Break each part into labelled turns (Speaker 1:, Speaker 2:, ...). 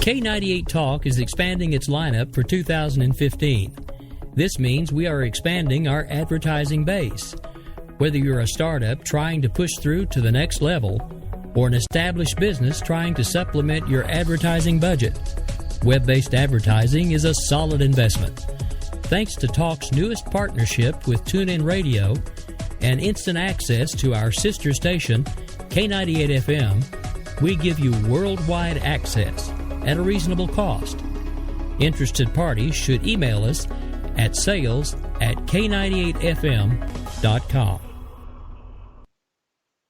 Speaker 1: K98 Talk is expanding its lineup for 2015. This means we are expanding our advertising base. Whether you're a startup trying to push through to the next level or an established business trying to supplement your advertising budget, web-based advertising is a solid investment. Thanks to Talk's newest partnership with TuneIn Radio and instant access to our sister station, K98 FM, we give you worldwide access at a reasonable cost. Interested parties should email us at sales@k98fm.com.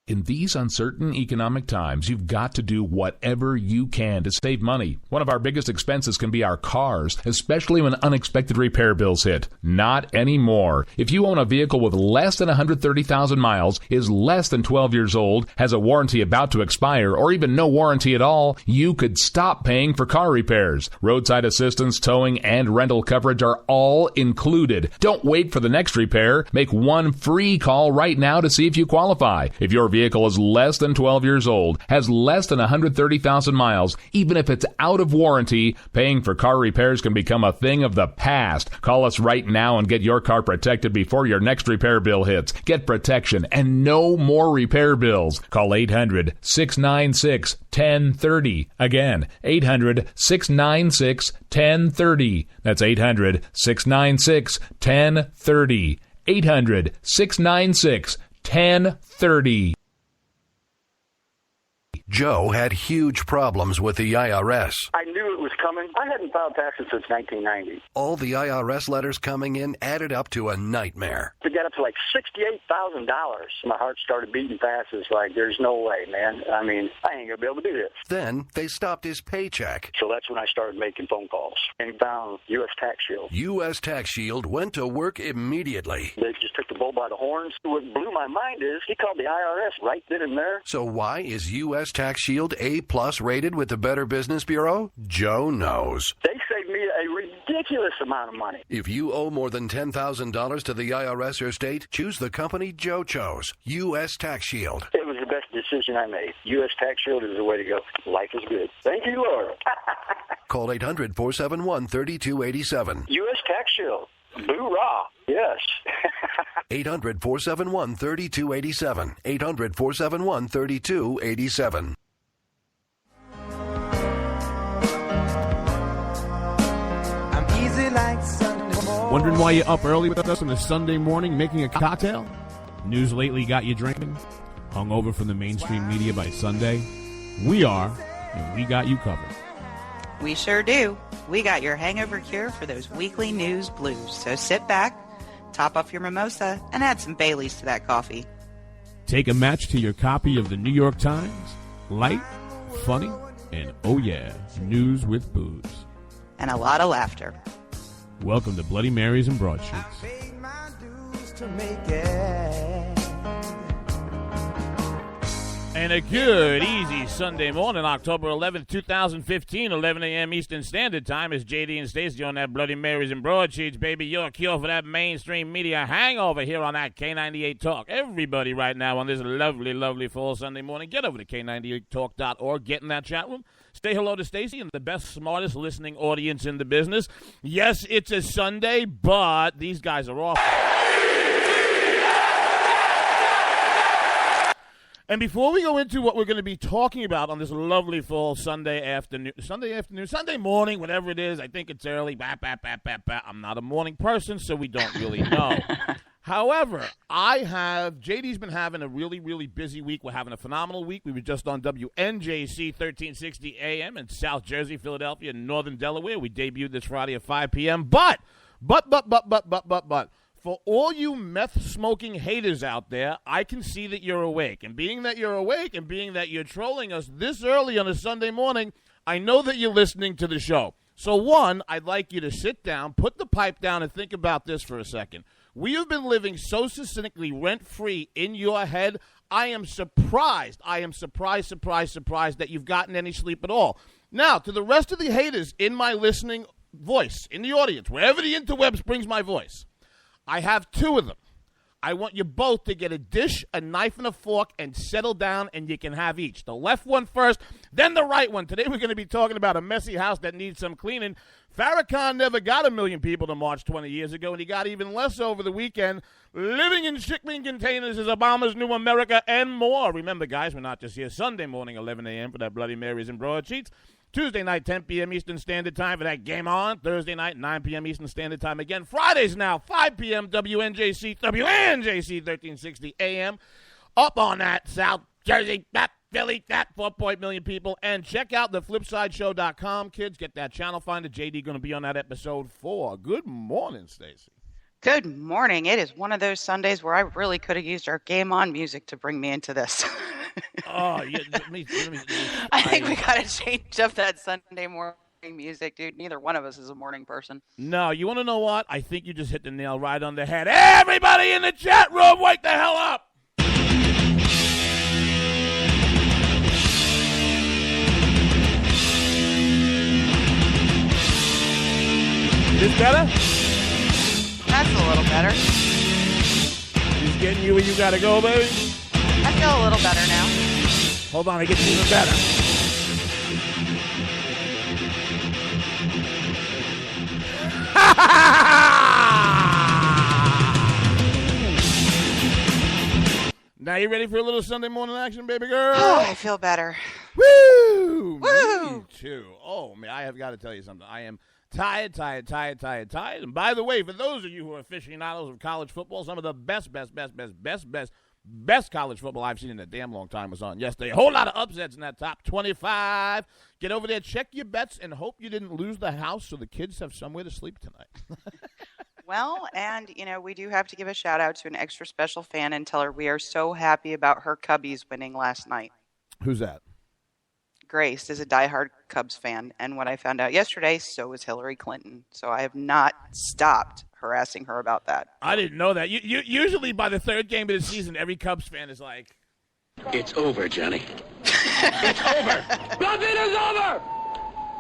Speaker 2: In these uncertain economic times, you've got to do whatever you can to save money. One of our biggest expenses can be our cars, especially when unexpected repair bills hit. Not anymore. If you own a vehicle with less than 130,000 miles, is less than 12 years old, has a warranty about to expire, or even no warranty at all, you could stop paying for car repairs. Roadside assistance, towing, and rental coverage are all included. Don't wait for the next repair. Make one free call right now to see if you qualify. If your vehicle is less than 12 years old, has less than 130,000 miles, even if it's out of warranty, paying for car repairs can become a thing of the past. Call us right now and get your car protected before your next repair bill hits. Get protection and no more repair bills. Call 800-696-1030. Again, 800-696-1030. That's 800-696-1030. 800-696-1030.
Speaker 3: Joe had huge problems with the IRS.
Speaker 4: I knew it was coming. I hadn't filed taxes since 1990.
Speaker 3: All the IRS letters coming in added up to a nightmare.
Speaker 4: To get up to like $68,000. My heart started beating fast. It's like, there's no way, man. I mean, I ain't going to be able to do this.
Speaker 3: Then they stopped his paycheck.
Speaker 4: So that's when I started making phone calls and found U.S. Tax Shield.
Speaker 3: U.S. Tax Shield went to work immediately.
Speaker 4: They just took the bull by the horns. What blew my mind is he called the IRS right then and there.
Speaker 3: So why is U.S. Tax Shield A+ rated with the Better Business Bureau? Joe knows.
Speaker 4: They saved me a ridiculous amount of money.
Speaker 3: If you owe more than $10,000 to the IRS or state, choose the company Joe chose, U.S. Tax Shield.
Speaker 4: It was the best decision I made. U.S. Tax Shield is the way to go. Life is good. Thank you, Lord.
Speaker 3: Call 800-471-3287.
Speaker 4: U.S. Tax Shield. Boo-rah. Yes.
Speaker 3: 800-471-3287. 800-471-3287.
Speaker 5: Wondering why you're up early with us on a Sunday morning making a cocktail? News lately got you drinking? Hungover from the mainstream media by Sunday? We are, and we got you covered.
Speaker 6: We sure do. We got your hangover cure for those weekly news blues. So sit back, top off your mimosa, and add some Baileys to that coffee.
Speaker 5: Take a match to your copy of the New York Times. Light, funny, and oh yeah, news with booze.
Speaker 6: And a lot of laughter.
Speaker 5: Welcome to Bloody Marys and Broadsheets. And a good, easy Sunday morning, October 11th, 2015, 11 a.m. Eastern Standard Time. Is JD and Stacey on that Bloody Marys and Broadsheets, baby. Your cure for that mainstream media hangover here on that K98 Talk. Everybody right now on this lovely, lovely fall Sunday morning, get over to K98Talk.org, get in that chat room. Say hello to Stacey and the best, smartest listening audience in the business. Yes, it's a Sunday, but these guys are off. And before we go into what we're going to be talking about on this lovely fall Sunday morning, whatever it is, I think it's early. I'm not a morning person, so we don't really know. However, JD's been having a really, really busy week. We're having a phenomenal week. We were just on WNJC 1360 AM in South Jersey, Philadelphia, and Northern Delaware. We debuted this Friday at 5 p.m. But, for all you meth-smoking haters out there, I can see that you're awake. And being that you're awake and being that you're trolling us this early on a Sunday morning, I know that you're listening to the show. So, one, I'd like you to sit down, put the pipe down, and think about this for a second. We have been living so succinctly rent-free in your head. I am surprised that you've gotten any sleep at all. Now, to the rest of the haters in my listening voice, in the audience, wherever the interwebs brings my voice, I have two of them. I want you both to get a dish, a knife, and a fork and settle down, and you can have each. The left one first, then the right one. Today we're going to be talking about a messy house that needs some cleaning. Farrakhan never got 1 million people to march 20 years ago, and he got even less over the weekend. Living in shipping containers is Obama's new America and more. Remember, guys, we're not just here Sunday morning, 11 a.m. for that Bloody Marys and Broadsheets. Tuesday night, 10 p.m. Eastern Standard Time for that Game On. Thursday night, 9 p.m. Eastern Standard Time again. Fridays now, 5 p.m. WNJC 1360 a.m. Up on that, South Jersey, that Philly, that 4 million people. And check out the flipsideshow.com, kids. Get that channel finder. JD going to be on that episode 4. Good morning, Stacey.
Speaker 6: Good morning. It is one of those Sundays where I really could have used our Game On music to bring me into this.
Speaker 5: Oh, yeah.
Speaker 6: I think we got to change up that Sunday morning music, dude. Neither one of us is a morning person.
Speaker 5: No, you want to know what? I think you just hit the nail right on the head. Everybody in the chat room, wake the hell up! This better?
Speaker 6: That's a little better.
Speaker 5: He's getting you where you gotta go, baby?
Speaker 6: I feel a little better now.
Speaker 5: Hold on, it gets even better. Now you ready for a little Sunday morning action, baby girl?
Speaker 6: Oh, I feel better.
Speaker 5: Woo!
Speaker 6: Woo!
Speaker 5: Me too. Oh, man, I have got to tell you something. I am tired. And by the way, for those of you who are aficionados of college football, some of the best college football I've seen in a damn long time was on yesterday. A whole lot of upsets in that top 25. Get over there, check your bets, and hope you didn't lose the house so the kids have somewhere to sleep tonight.
Speaker 6: Well, and, we do have to give a shout-out to an extra special fan and tell her we are so happy about her Cubbies winning last night.
Speaker 5: Who's that?
Speaker 6: Grace is a diehard Cubs fan, and what I found out yesterday, so is Hillary Clinton. So I have not stopped harassing her about that.
Speaker 5: I didn't know that. Usually by the third game of the season, every Cubs fan is like,
Speaker 7: "It's over, Johnny. It's over. Nothing is over.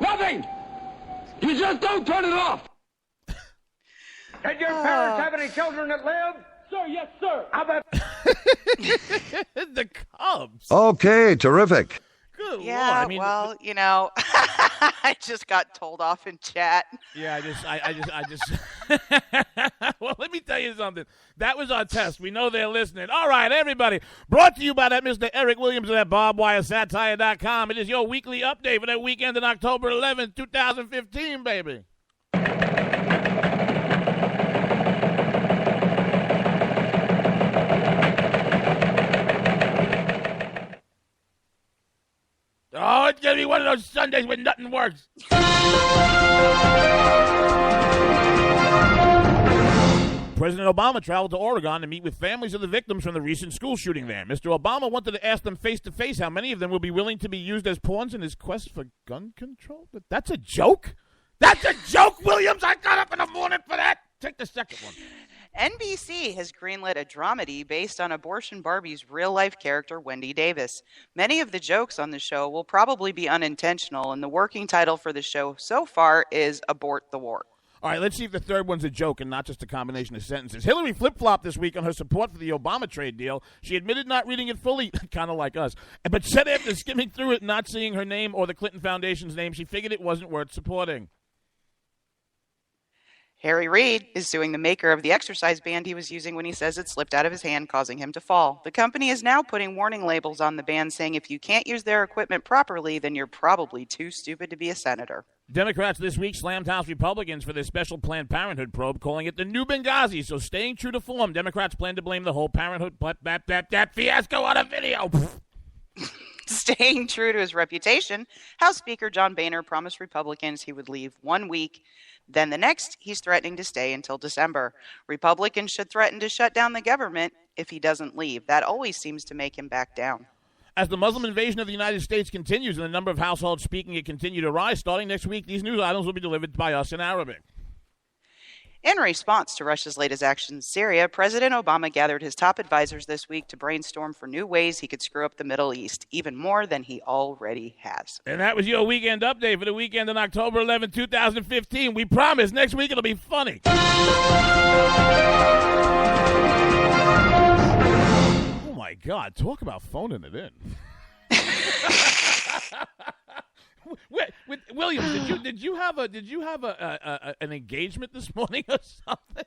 Speaker 7: Nothing. You just don't turn it off."
Speaker 8: Did your parents have any children that lived?
Speaker 7: Sir, yes, sir.
Speaker 8: How about
Speaker 5: the Cubs?
Speaker 9: Okay, terrific.
Speaker 5: Good
Speaker 6: Yeah,
Speaker 5: Lord.
Speaker 6: well, I just got told off in chat.
Speaker 5: Yeah, I just. Well, let me tell you something. That was our test. We know they're listening. All right, everybody. Brought to you by that Mr. Eric Williams at barbwiresatire.com. It is your weekly update for that weekend on October 11th, 2015, baby. Oh, it's going to be one of those Sundays when nothing works. President Obama traveled to Oregon to meet with families of the victims from the recent school shooting there. Mr. Obama wanted to ask them face-to-face how many of them will be willing to be used as pawns in his quest for gun control. But that's a joke? That's a joke, Williams! I got up in the morning for that! Take the second one.
Speaker 6: NBC has greenlit a dramedy based on Abortion Barbie's real-life character, Wendy Davis. Many of the jokes on the show will probably be unintentional, and the working title for the show so far is Abort the War.
Speaker 5: All right, let's see if the third one's a joke and not just a combination of sentences. Hillary flip-flopped this week on her support for the Obama trade deal. She admitted not reading it fully, kind of like us, but said after skimming through it, not seeing her name or the Clinton Foundation's name, she figured it wasn't worth supporting.
Speaker 6: Harry Reid is suing the maker of the exercise band he was using when he says it slipped out of his hand, causing him to fall. The company is now putting warning labels on the band saying if you can't use their equipment properly, then you're probably too stupid to be a senator.
Speaker 5: Democrats this week slammed House Republicans for their special Planned Parenthood probe, calling it the new Benghazi. So staying true to form, Democrats plan to blame the whole Parenthood fiasco on a video.
Speaker 6: Staying true to his reputation, House Speaker John Boehner promised Republicans he would leave 1 week. Then the next, he's threatening to stay until December. Republicans should threaten to shut down the government if he doesn't leave. That always seems to make him back down.
Speaker 5: As the Muslim invasion of the United States continues and the number of households speaking it continue to rise, starting next week, these news items will be delivered by us in Arabic.
Speaker 6: In response to Russia's latest actions in Syria, President Obama gathered his top advisors this week to brainstorm for new ways he could screw up the Middle East, even more than he already has.
Speaker 5: And that was your weekend update for the weekend on October 11, 2015. We promise next week it'll be funny. my God! Talk about phoning it in. William, did you have an engagement this morning or something?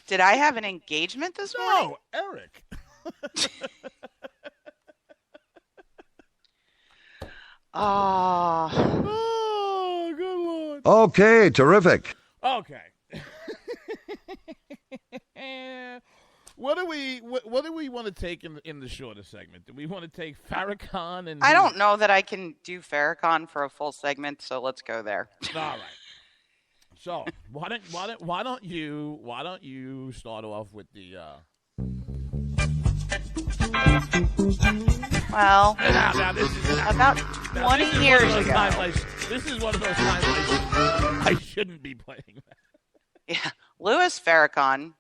Speaker 6: Did I have an engagement this morning?
Speaker 5: No, Eric. Oh, good Lord.
Speaker 3: Okay, terrific.
Speaker 5: Okay. What do we want to take in the shorter segment? Do we want to take Farrakhan and?
Speaker 6: I don't know that I can do Farrakhan for a full segment, so let's go there.
Speaker 5: All right. So why don't you start off with the?
Speaker 6: Well,
Speaker 5: now this is
Speaker 6: about 20 years ago.
Speaker 5: This is one of those times I shouldn't be playing that.
Speaker 6: Yeah, Louis Farrakhan,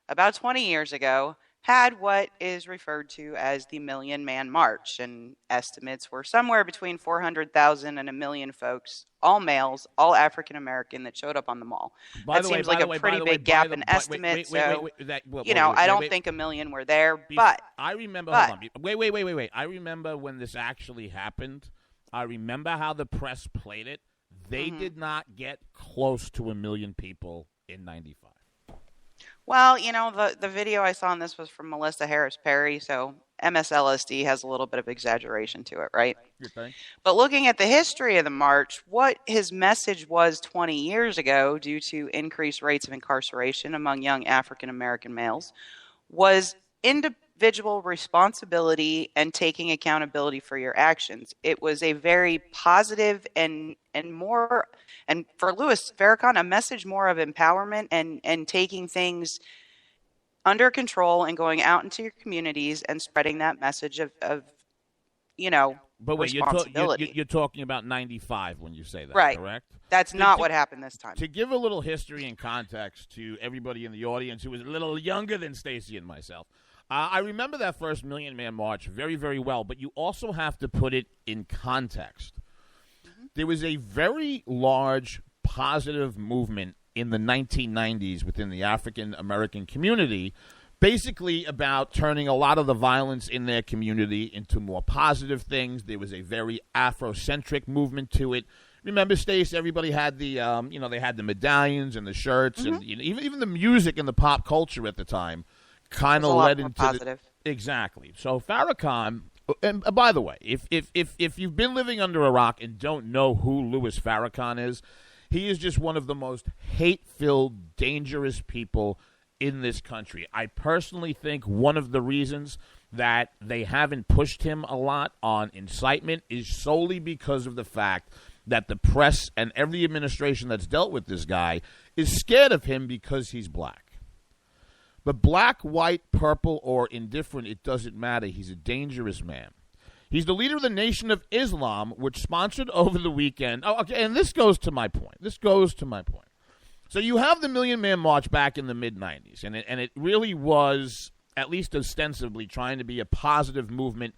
Speaker 6: about 20 years ago, had what is referred to as the Million Man March, and estimates were somewhere between 400,000 and 1 million folks, all males, all African American, that showed up on the mall. That seems like a pretty big gap in estimates. I don't think 1 million were there, but
Speaker 5: I remember. Hold on. Wait. I remember when this actually happened. I remember how the press played it. They did not get close to 1 million people in '95.
Speaker 6: Well, the video I saw on this was from Melissa Harris Perry, so MSLSD has a little bit of exaggeration to it, right?
Speaker 5: Okay.
Speaker 6: But looking at the history of the march, what his message was 20 years ago, due to increased rates of incarceration among young African American males, was individual responsibility and taking accountability for your actions. It was a very positive and for Louis Farrakhan, a message more of empowerment and taking things under control and going out into your communities and spreading that message of
Speaker 5: but wait,
Speaker 6: responsibility.
Speaker 5: you're talking about 95 when you say that,
Speaker 6: right?
Speaker 5: Correct.
Speaker 6: That's not what happened this time.
Speaker 5: To give a little history and context to everybody in the audience who is a little younger than Stacey and myself, I remember that first Million Man March very, very well, but you also have to put it in context. There was a very large positive movement in the 1990s within the African American community, basically about turning a lot of the violence in their community into more positive things. There was a very Afrocentric movement to it. Remember, Stacey, everybody had the, they had the medallions and the shirts, and even the music and the pop culture at the time kind of led into
Speaker 6: positive.
Speaker 5: Exactly. So Farrakhan. And by the way, if you've been living under a rock and don't know who Louis Farrakhan is, he is just one of the most hate-filled, dangerous people in this country. I personally think one of the reasons that they haven't pushed him a lot on incitement is solely because of the fact that the press and every administration that's dealt with this guy is scared of him because he's black. But black, white, purple, or indifferent, it doesn't matter. He's a dangerous man. He's the leader of the Nation of Islam, which sponsored over the weekend. Oh, okay, and this goes to my point. So you have the Million Man March back in the mid-'90s, and it really was, at least ostensibly, trying to be a positive movement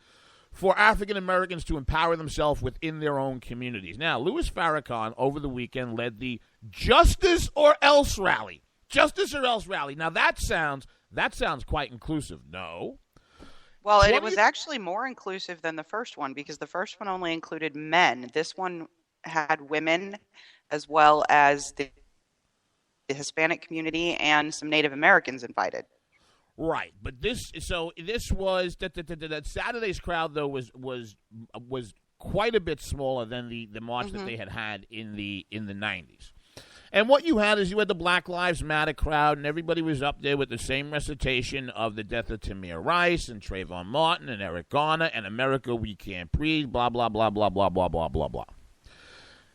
Speaker 5: for African Americans to empower themselves within their own communities. Now, Louis Farrakhan over the weekend led the Justice or Else rally. Justice or Else rally. Now that sounds quite inclusive. No.
Speaker 6: Well, it was actually more inclusive than the first one, because the first one only included men. This one had women as well as the Hispanic community and some Native Americans invited.
Speaker 5: Right, but this was that Saturday's crowd though was quite a bit smaller than the march that they had in the 90s. And what you had is you had the Black Lives Matter crowd, and everybody was up there with the same recitation of the death of Tamir Rice and Trayvon Martin and Eric Garner and America We Can't Breathe, blah, blah, blah, blah, blah, blah, blah, blah, blah.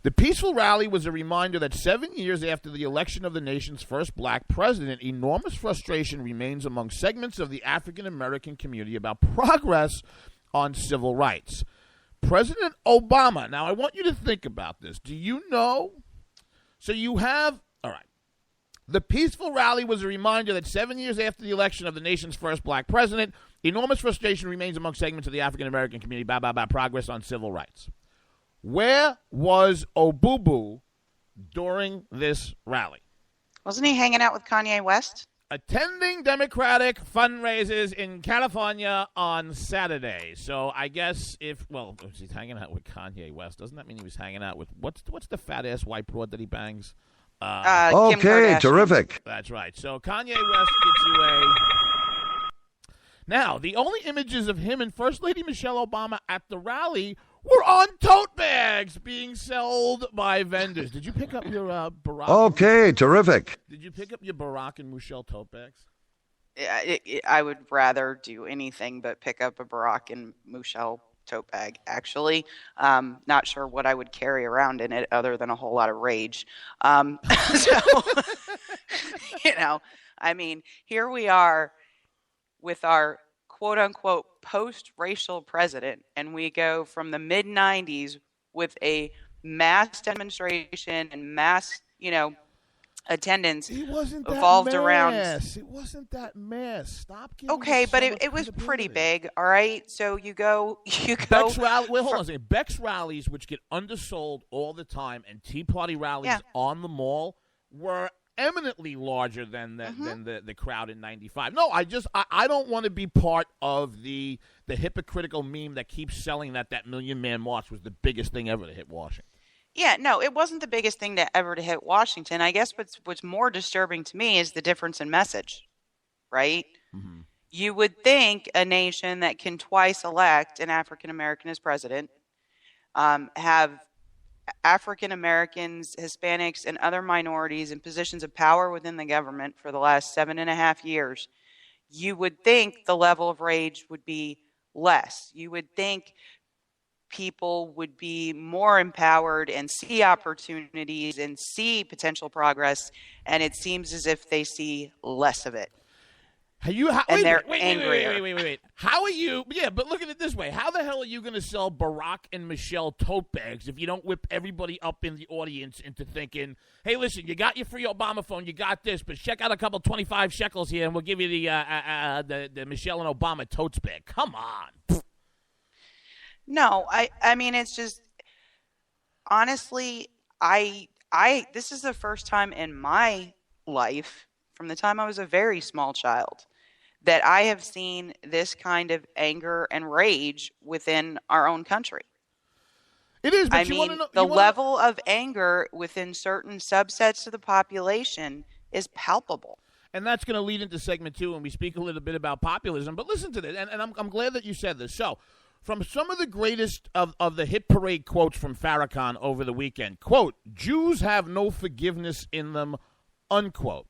Speaker 5: The peaceful rally was a reminder that 7 years after the election of the nation's first black president, enormous frustration remains among segments of the African American community about progress on civil rights. President Obama, now I want you to think about this. Do you know? So you have, all right, the peaceful rally was a reminder that 7 years after the election of the nation's first black president, enormous frustration remains among segments of the African American community about progress on civil rights. Where was Obubu during this rally?
Speaker 6: Wasn't he hanging out with Kanye West?
Speaker 5: Attending Democratic fundraisers in California on Saturday. So I guess he's hanging out with Kanye West. Doesn't that mean he was hanging out with what's the fat ass white broad that he bangs?
Speaker 6: Okay,
Speaker 9: terrific.
Speaker 5: That's right. So Kanye West gets you a. Now, the only images of him and First Lady Michelle Obama at the rally were on tote bags being sold by vendors. Did you pick up your Barack?
Speaker 9: Okay, terrific.
Speaker 5: Did you pick up your Barack and Michelle tote bags?
Speaker 6: I would rather do anything but pick up a Barack and Michelle tote bag, actually. Not sure what I would carry around in it other than a whole lot of rage. Here we are with our quote-unquote post-racial president, and we go from the mid-'90s with a mass demonstration and mass, attendance evolved around.
Speaker 5: It wasn't that mass. Stop giving.
Speaker 6: Okay, but it was pretty big. All right, so you go.
Speaker 5: Hold on a second. Beck's rallies, which get undersold all the time, and Tea Party rallies on the mall were eminently larger than the crowd in '95. No, I don't want to be part of the hypocritical meme that keeps selling that Million Man March was the biggest thing ever to hit Washington.
Speaker 6: Yeah, no, it wasn't the biggest thing ever to hit Washington. I guess what's more disturbing to me is the difference in message, right?
Speaker 5: Mm-hmm.
Speaker 6: You would think a nation that can twice elect an African American as president, have African Americans, Hispanics, and other minorities in positions of power within the government for the last 7.5 years, you would think the level of rage would be less. You would think people would be more empowered and see opportunities and see potential progress, and it seems as if they see less of it. They're angrier.
Speaker 5: Wait. How are you? Yeah, but look at it this way. How the hell are you going to sell Barack and Michelle tote bags if you don't whip everybody up in the audience into thinking, hey, listen, you got your free Obama phone, you got this, but check out a couple 25 shekels here, and we'll give you the Michelle and Obama totes bag. Come on.
Speaker 6: No, I mean, it's just, honestly, this is the first time in my life, from the time I was a very small child, that I have seen this kind of anger and rage within our own country.
Speaker 5: It is, but
Speaker 6: the level of anger within certain subsets of the population is palpable.
Speaker 5: And that's going to lead into segment 2 when we speak a little bit about populism. But listen to this, and I'm glad that you said this. So, from some of the greatest of the hit parade quotes from Farrakhan over the weekend, quote, Jews have no forgiveness in them, unquote.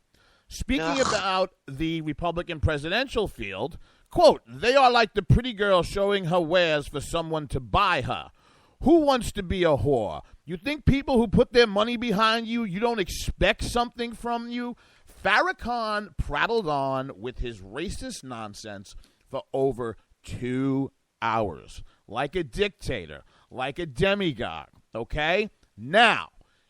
Speaker 5: Speaking about the Republican presidential field, quote, they are like the pretty girl showing her wares for someone to buy her. Who wants to be a whore? You think people who put their money behind you don't expect something from you? Farrakhan prattled on with his racist nonsense for over 2 hours, like a dictator, like a demigod, okay? Now,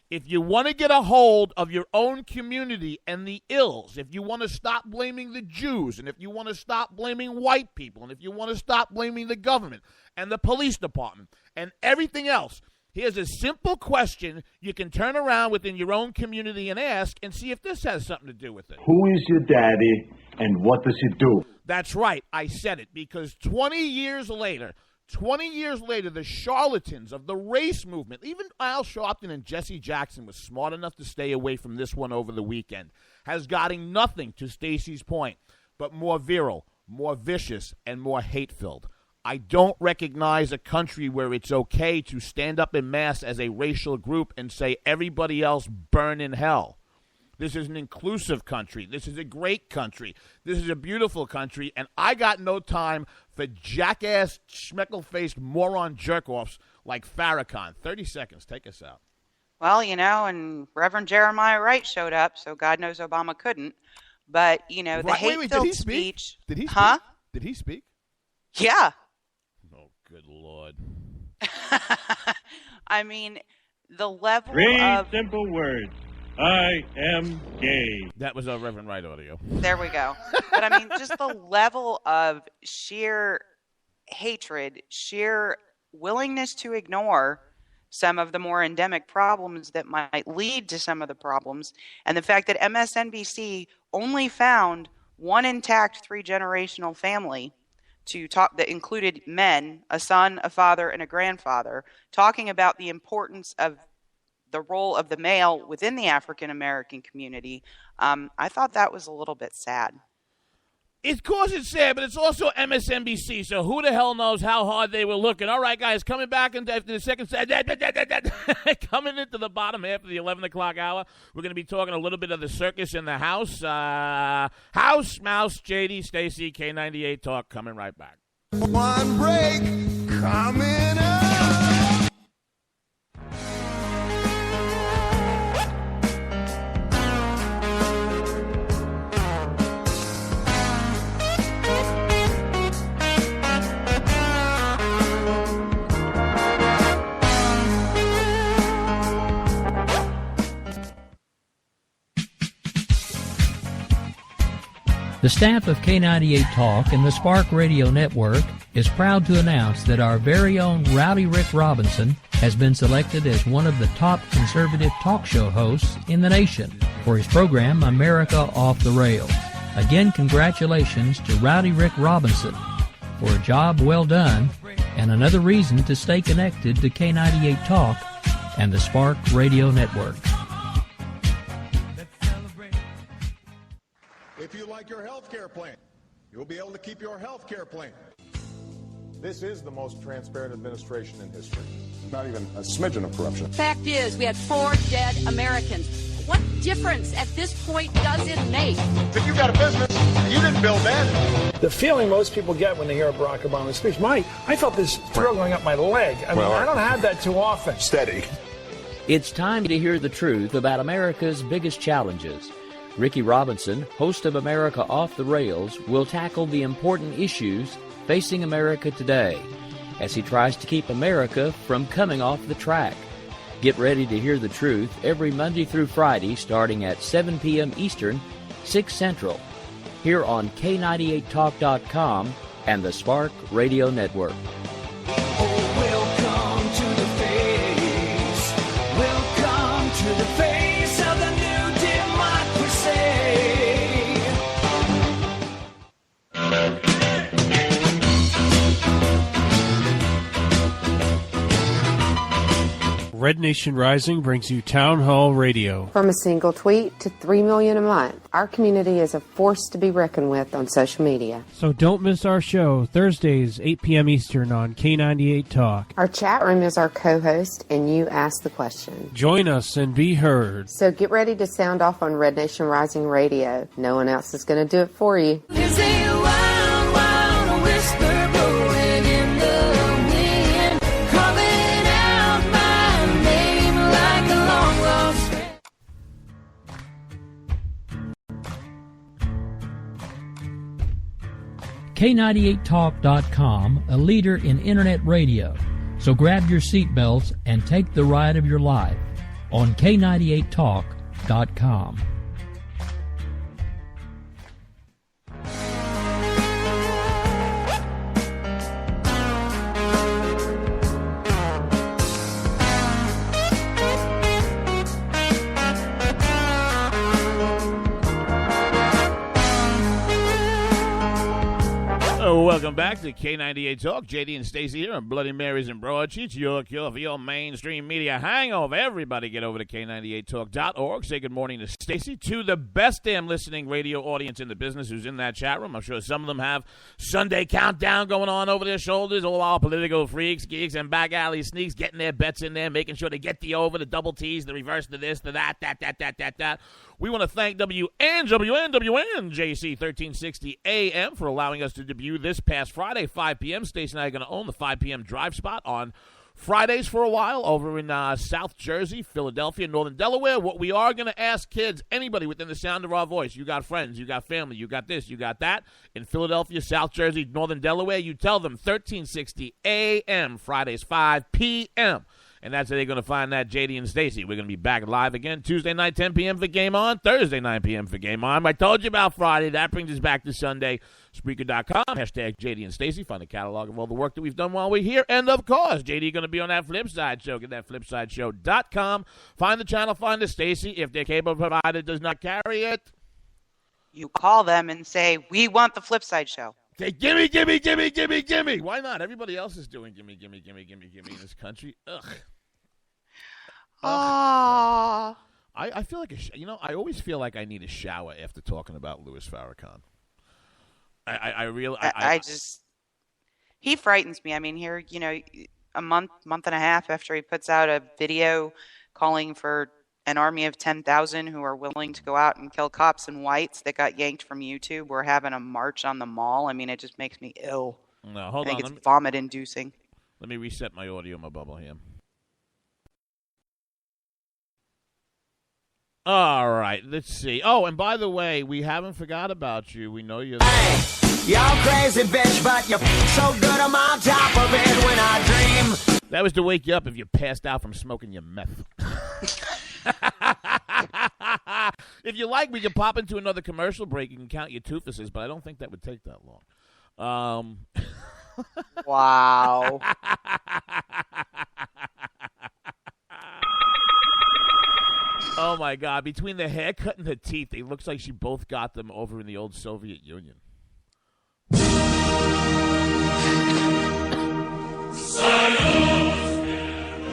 Speaker 5: if you want to get a hold of your own community and the ills, if you want to stop blaming the Jews, and if you want to stop blaming white people, and if you want to stop blaming the government and the police department and everything else, here's a simple question you can turn around within your own community and ask and see if this has something to do with it.
Speaker 10: Who is your daddy and what does he do?
Speaker 5: That's right. I said it because 20 years later, the charlatans of the race movement, even Al Sharpton and Jesse Jackson was smart enough to stay away from this one over the weekend, has gotten nothing, to Stacey's point, but more virile, more vicious, and more hate-filled. I don't recognize a country where it's okay to stand up en masse as a racial group and say everybody else burn in hell. This is an inclusive country. This is a great country. This is a beautiful country, and I got no time for jackass, schmeckle-faced moron jerk-offs like Farrakhan. 30 seconds. Take us out.
Speaker 6: Well, and Reverend Jeremiah Wright showed up, so God knows Obama couldn't. But, the hate-filled speech.
Speaker 5: Did he speak?
Speaker 6: Huh?
Speaker 5: Did he speak?
Speaker 6: Yeah.
Speaker 5: Oh, good Lord.
Speaker 6: I mean, the level
Speaker 10: Three
Speaker 6: of...
Speaker 10: simple words. I am gay.
Speaker 5: That was our Reverend Wright audio.
Speaker 6: There we go. But I mean, just the level of sheer hatred, sheer willingness to ignore some of the more endemic problems that might lead to some of the problems. And the fact that MSNBC only found one intact 3-generational family to talk that included men, a son, a father, and a grandfather, talking about the importance of the role of the male within the African American community. I thought that was a little bit sad.
Speaker 5: Of course it's sad, but it's also MSNBC, so who the hell knows how hard they were looking. All right, guys, coming back into the second coming into the bottom half of the 11 o'clock hour, we're going to be talking a little bit of the circus in the house. House, Mouse, JD, Stacey, K98 Talk, coming right back.
Speaker 9: One break, coming up.
Speaker 1: The staff of K98 Talk and the Spark Radio Network is proud to announce that our very own Rowdy Rick Robinson has been selected as one of the top conservative talk show hosts in the nation for his program, America Off the Rails. Again, congratulations to Rowdy Rick Robinson for a job well done and another reason to stay connected to K98 Talk and the Spark Radio Network.
Speaker 9: If you like your health care plan, you'll be able to keep your health care plan.
Speaker 11: This is the most transparent administration in history. Not even a smidgen of corruption.
Speaker 12: Fact is, we had 4 dead Americans. What difference at this point does it make?
Speaker 11: If you got a business, you didn't build that.
Speaker 13: The feeling most people get when they hear a Barack Obama speech, I felt this thrill going up my leg. I don't have that too often.
Speaker 11: Steady.
Speaker 1: It's time to hear the truth about America's biggest challenges. Ricky Robinson, host of America Off the Rails, will tackle the important issues facing America today as he tries to keep America from coming off the track. Get ready to hear the truth every Monday through Friday starting at 7 p.m. Eastern, 6 Central, here on K98Talk.com and the Spark Radio Network.
Speaker 9: Welcome to the face. Welcome to the face of the new democracy.
Speaker 10: Red Nation Rising brings you Town Hall Radio.
Speaker 14: From a single tweet to 3 million a month, our community is a force to be reckoned with on social media.
Speaker 15: So don't miss our show, Thursdays, 8 p.m. Eastern on K98 Talk.
Speaker 14: Our chat room is our co-host, and you ask the question.
Speaker 10: Join us and be heard.
Speaker 14: So get ready to sound off on Red Nation Rising Radio. No one else is going to do it for you.
Speaker 9: There's a wild, wild whisper blowing in the wind, calling out my name like a long lost friend.
Speaker 1: K98Talk.com, a leader in Internet radio. So grab your seatbelts and take the ride of your life on K98Talk.com.
Speaker 5: Welcome back to K98 Talk. JD and Stacey here on Bloody Marys and Broadsheets, your cure for your mainstream media hangover. Everybody get over to K98Talk.org. Say good morning to Stacey, to the best damn listening radio audience in the business who's in that chat room. I'm sure some of them have Sunday countdown going on over their shoulders, all our political freaks, geeks, and back alley sneaks, getting their bets in there, making sure they get the over, the double T's, the reverse, the this, the that. We want to thank WNJC 1360 AM for allowing us to debut this past Friday, 5 p.m. Stacey and I are going to own the 5 p.m. drive spot on Fridays for a while over in South Jersey, Philadelphia, Northern Delaware. What we are going to ask kids, anybody within the sound of our voice, you got friends, you got family, you got this, you got that, in Philadelphia, South Jersey, Northern Delaware, you tell them 1360 AM, Fridays, 5 p.m. And that's how they're going to find that, JD and Stacey. We're going to be back live again Tuesday night, 10 p.m. for Game On, Thursday, 9 p.m. for Game On. I told you about Friday. That brings us back to Sunday. Spreaker.com, hashtag JD and Stacey. Find a catalog of all the work that we've done while we're here. And, of course, JD going to be on that Flipside show. Get that flipsideshow.com. Find the channel, find the Stacey. If their cable provider does not carry it,
Speaker 6: you call them and say, we want the Flipside show.
Speaker 5: Okay, gimme, gimme, gimme, gimme, gimme. Why not? Everybody else is doing gimme, gimme, gimme, gimme, gimme in this country. Ugh. I feel like I always feel like I need a shower after talking about Louis Farrakhan.
Speaker 6: He frightens me. I mean, here, a month and a half after he puts out a video calling for an army of 10,000 who are willing to go out and kill cops and whites that got yanked from YouTube. We're having a march on the mall. I mean, it just makes me ill.
Speaker 5: No, hold
Speaker 6: on.
Speaker 5: I
Speaker 6: think it's vomit-inducing.
Speaker 5: Let me reset my audio in my bubble here. All right, let's see. Oh, and by the way, we haven't forgot about you. We know you're there.
Speaker 9: Hey, y'all crazy bitch, but you're so good I'm on top of it when I dream.
Speaker 5: That was to wake you up if you passed out from smoking your meth. If you like, we can pop into another commercial break. You can count your toofuses, but I don't think that would take that long.
Speaker 6: Wow.
Speaker 5: Oh, my God. Between the haircut and the teeth, it looks like she both got them over in the old Soviet Union.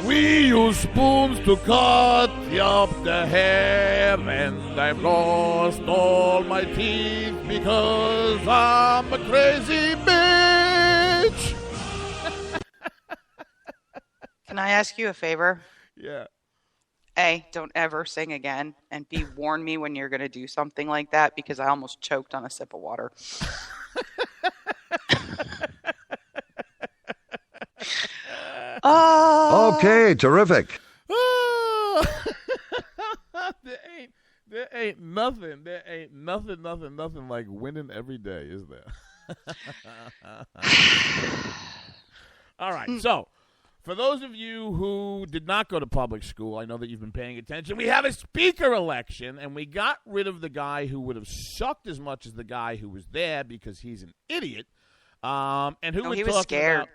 Speaker 5: We use spoons to cut up the hair, and I've lost all my teeth because I'm a crazy bitch.
Speaker 6: Can I ask you a favor?
Speaker 5: Yeah.
Speaker 6: A, don't ever sing again, and B, warn me when you're going to do something like that because I almost choked on a sip of water.
Speaker 3: Okay, terrific.
Speaker 5: There ain't nothing like winning every day, is there? All right, so for those of you who did not go to public school, I know that you've been paying attention. We have a speaker election, and we got rid of the guy who would have sucked as much as the guy who was there because he's an idiot. And who
Speaker 6: he was scared.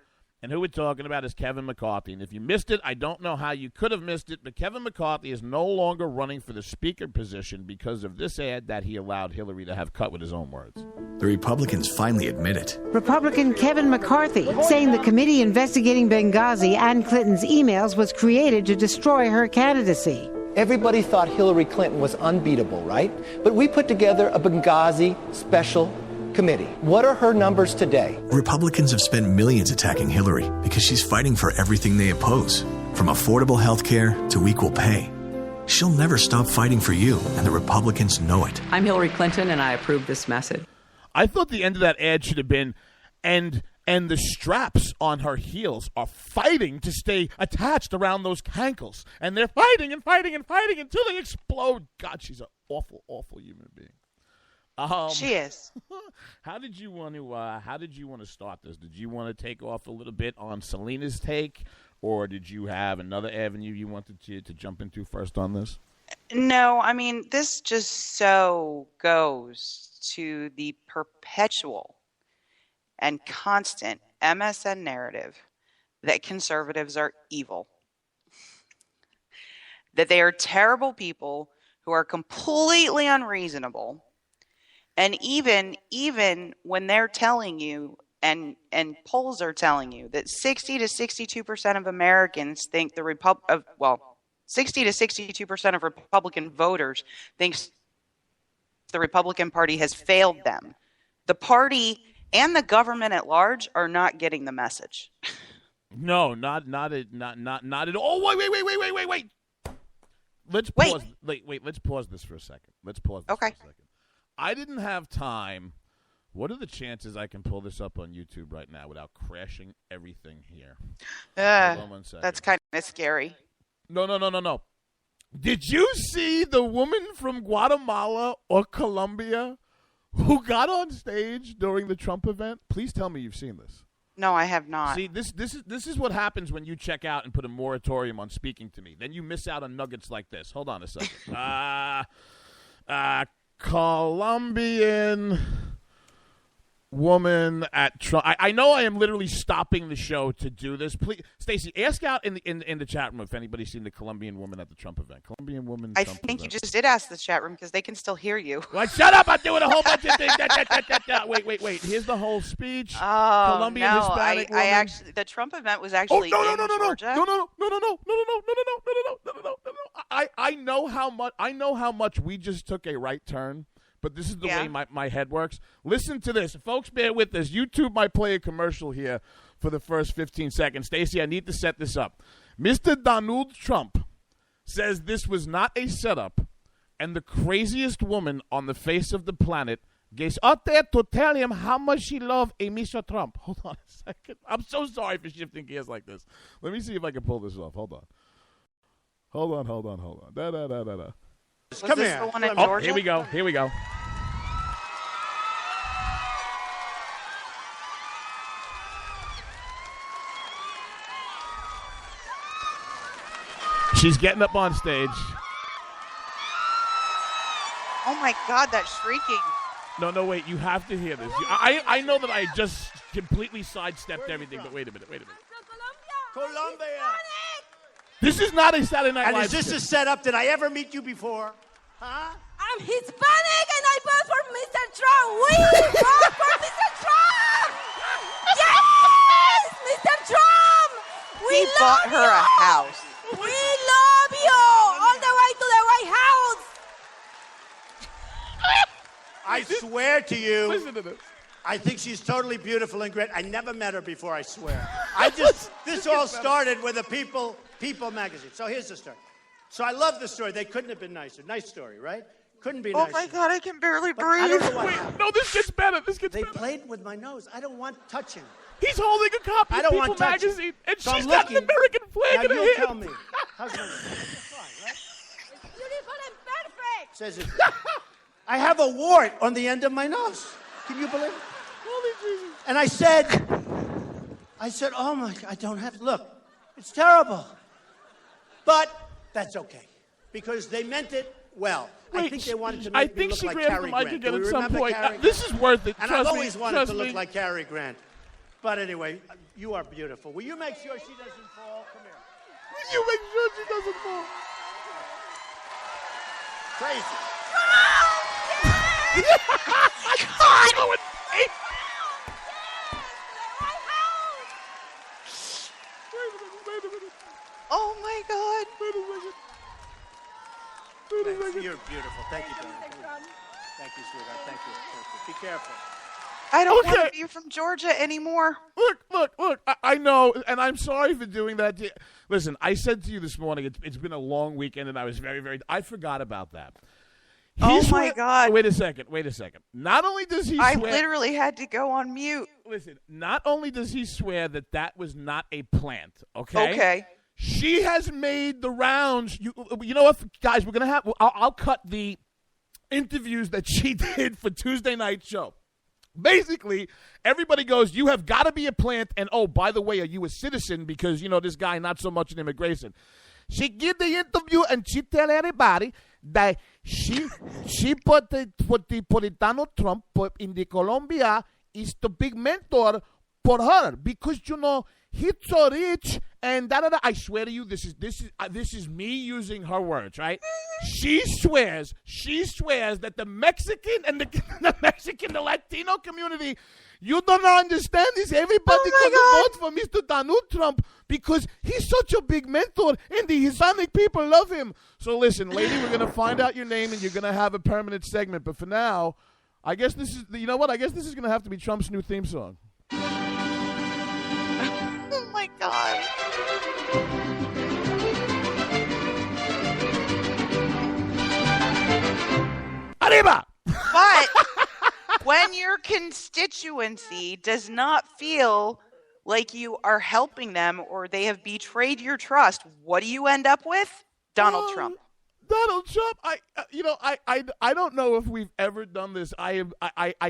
Speaker 5: And who we're talking about is Kevin McCarthy. And if you missed it, I don't know how you could have missed it, but Kevin McCarthy is no longer running for the speaker position because of this ad that he allowed Hillary to have cut with his own words.
Speaker 16: The Republicans finally admit it.
Speaker 17: Republican Kevin McCarthy saying the committee investigating Benghazi and Clinton's emails was created to destroy her candidacy.
Speaker 18: Everybody thought Hillary Clinton was unbeatable, right? But we put together a Benghazi special committee. What are her numbers today?
Speaker 16: Republicans have spent millions attacking Hillary because she's fighting for everything they oppose, from affordable health care to equal pay. She'll never stop fighting for you, and the Republicans know it.
Speaker 19: I'm Hillary Clinton, and I approve this message.
Speaker 5: I thought the end of that ad should have been, and the straps on her heels are fighting to stay attached around those cankles. And they're fighting and fighting and fighting until they explode. God, she's an awful, awful human being.
Speaker 6: She is.
Speaker 5: How did you want to start this? Did you want to take off a little bit on Selena's take, or did you have another avenue you wanted to jump into first on this?
Speaker 6: No, I mean, this just so goes to the perpetual and constant MSN narrative that conservatives are evil, that they are terrible people who are completely unreasonable. And even when they're telling you, and polls are telling you that 60 to 62% of Americans think 60 to 62% of Republican voters thinks the Republican Party has failed them. The party and the government at large are not getting the message.
Speaker 5: No, not at all. Wait. Let's pause. Wait. Let's pause this for a second.
Speaker 6: Okay.
Speaker 5: I didn't have time. What are the chances I can pull this up on YouTube right now without crashing everything here? Hold on 1 second.
Speaker 6: That's kind of scary.
Speaker 5: No. Did you see the woman from Guatemala or Colombia who got on stage during the Trump event? Please tell me you've seen this.
Speaker 6: No, I have not.
Speaker 5: See, this is what happens when you check out and put a moratorium on speaking to me. Then you miss out on nuggets like this. Hold on a second. Colombian woman at Trump. I know I am literally stopping the show to do this. Please, Stacey, ask out in the chat room if anybody's seen the Colombian woman at the Trump event. Colombian woman.
Speaker 6: I
Speaker 5: Trump
Speaker 6: think
Speaker 5: event.
Speaker 6: you just did ask the chat room because they can still hear you.
Speaker 5: Well, shut up! I'm doing a whole bunch of things. Wait. Here's the whole speech.
Speaker 6: Oh,
Speaker 5: Colombian
Speaker 6: no.
Speaker 5: Hispanic woman.
Speaker 6: I actually, the Trump event was actually in Georgia.
Speaker 5: No. I know how much we just took a right turn. But this is the way my head works. Listen to this. Folks, bear with us. YouTube might play a commercial here for the first 15 seconds. Stacey, I need to set this up. Mr. Donald Trump says this was not a setup, and the craziest woman on the face of the planet gets out there to tell him how much she loves a Mr. Trump. Hold on a second. I'm so sorry for shifting gears like this. Let me see if I can pull this off. Hold on. Da.
Speaker 6: Come here. The one in Georgia?
Speaker 5: Here we go. She's getting up on stage.
Speaker 6: Oh, my God, that shrieking.
Speaker 5: No, wait. You have to hear this. I know that I just completely sidestepped everything, but wait a minute.
Speaker 20: Colombia.
Speaker 5: This is not a Saturday Night Live.
Speaker 20: And is this a setup? Did I ever meet you before? Huh?
Speaker 9: I'm Hispanic and I vote for Mr. Trump. We vote for Mr. Trump. Yes, Mr. Trump.
Speaker 6: He bought her a house.
Speaker 9: We love you all the way to the White House.
Speaker 20: I swear to you.
Speaker 5: Listen to this.
Speaker 20: I think she's totally beautiful and great. I never met her before, I swear. This all started with a People magazine. So here's the story. So I love the story. They couldn't have been nicer. Nice story, right? Couldn't be nicer.
Speaker 6: Oh, my God, I can barely
Speaker 20: But I
Speaker 6: breathe.
Speaker 20: don't know what happened.
Speaker 5: No, this gets better.
Speaker 20: They played with my nose. I don't want touching.
Speaker 5: He's holding a copy
Speaker 20: I
Speaker 5: of
Speaker 20: don't
Speaker 5: People
Speaker 20: want touching.
Speaker 5: magazine, and
Speaker 20: So
Speaker 5: she's
Speaker 20: I'm
Speaker 5: got an
Speaker 20: looking.
Speaker 5: American flag
Speaker 20: Now
Speaker 5: in her
Speaker 20: you'll
Speaker 5: hand.
Speaker 20: tell me. How's my nose? Fine, right?
Speaker 9: It's beautiful and perfect.
Speaker 20: Says it. I have a wart on the end of my nose. Can you believe it?
Speaker 5: Holy Jesus.
Speaker 20: And I said, oh my, I don't have, look, it's terrible. But that's okay. Because they meant it well.
Speaker 5: Wait,
Speaker 20: I think they wanted to
Speaker 5: I
Speaker 20: make me
Speaker 5: think
Speaker 20: look
Speaker 5: she
Speaker 20: like
Speaker 5: grabbed
Speaker 20: Cary
Speaker 5: the mic
Speaker 20: Grant.
Speaker 5: again
Speaker 20: Do
Speaker 5: at
Speaker 20: we
Speaker 5: some
Speaker 20: remember
Speaker 5: point.
Speaker 20: Cary
Speaker 5: This
Speaker 20: Grant?
Speaker 5: is worth it.
Speaker 20: And
Speaker 5: Trust
Speaker 20: I've always
Speaker 5: me.
Speaker 20: wanted
Speaker 5: Trust
Speaker 20: to look
Speaker 5: me.
Speaker 20: like Cary Grant. But anyway, you are beautiful. Will you make sure she doesn't fall? Come here.
Speaker 5: You make sure she doesn't fall.
Speaker 20: Crazy.
Speaker 5: God. Wait a minute.
Speaker 6: Oh, my God.
Speaker 5: Wait a second.
Speaker 20: You're beautiful. Thank you, darling. Thank you, sweetheart. Thank you. Be careful.
Speaker 6: I don't want to be from Georgia anymore.
Speaker 5: Look. I know, and I'm sorry for doing that. Listen, I said to you this morning, it's been a long weekend, and I was very, I forgot about that.
Speaker 6: My God.
Speaker 5: Wait a second. Not only does he
Speaker 6: I
Speaker 5: swear...
Speaker 6: literally had to go on mute.
Speaker 5: Listen, not only does he swear that was not a plant, okay?
Speaker 6: Okay.
Speaker 5: She has made the rounds. You know what, guys, we're going to have... I'll cut the interviews that she did for Tuesday night show. Basically, everybody goes, you have got to be a plant, and oh, by the way, are you a citizen? Because, this guy, not so much in immigration. She did the interview, and she tell everybody that she put Donald Trump in the Colombia is the big mentor for her because, he's so rich and da. I swear to you, this is me using her words, right? She swears that the Mexican and the Latino community, you don't understand this. Everybody vote for Mr. Donald Trump because he's such a big mentor and the Hispanic people love him. So listen, lady, we're going to find out your name and you're going to have a permanent segment. But for now, I guess this is, you know what? I guess this is going to have to be Trump's new theme song.
Speaker 6: Oh, my God.
Speaker 5: Arriba!
Speaker 6: But when your constituency does not feel like you are helping them or they have betrayed your trust, what do you end up with? Donald Trump.
Speaker 5: Donald Trump, I don't know if we've ever done this. I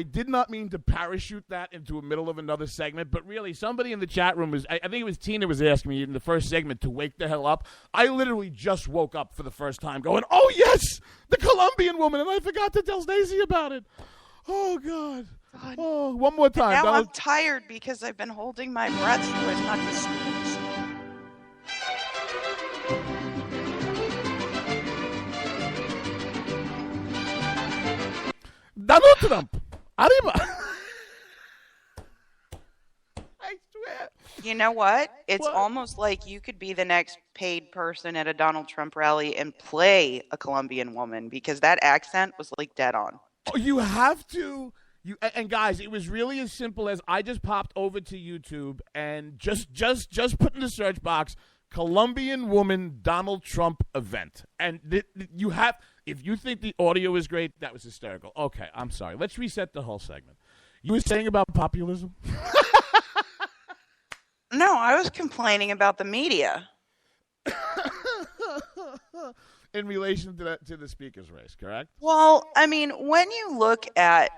Speaker 5: did not mean to parachute that into the middle of another segment, but really somebody in the chat room I think it was Tina was asking me in the first segment to wake the hell up. I literally just woke up for the first time going, oh yes, the Colombian woman, and I forgot to tell Stacey about it. Oh God. Oh, one more time.
Speaker 6: And now I'm tired because I've been holding my breath so as not to snooze.
Speaker 5: Donald Trump. Arriba. I swear.
Speaker 6: You know what? It's almost like you could be the next paid person at a Donald Trump rally and play a Colombian woman because that accent was like dead on.
Speaker 5: Oh, you have to. And guys, it was really as simple as I just popped over to YouTube and just put in the search box Colombian woman Donald Trump event. And you have, if you think the audio is great, that was hysterical. Okay, I'm sorry. Let's reset the whole segment. You were saying about populism?
Speaker 6: No, I was complaining about the media.
Speaker 5: In relation to the speaker's race, correct?
Speaker 6: Well, I mean, when you look at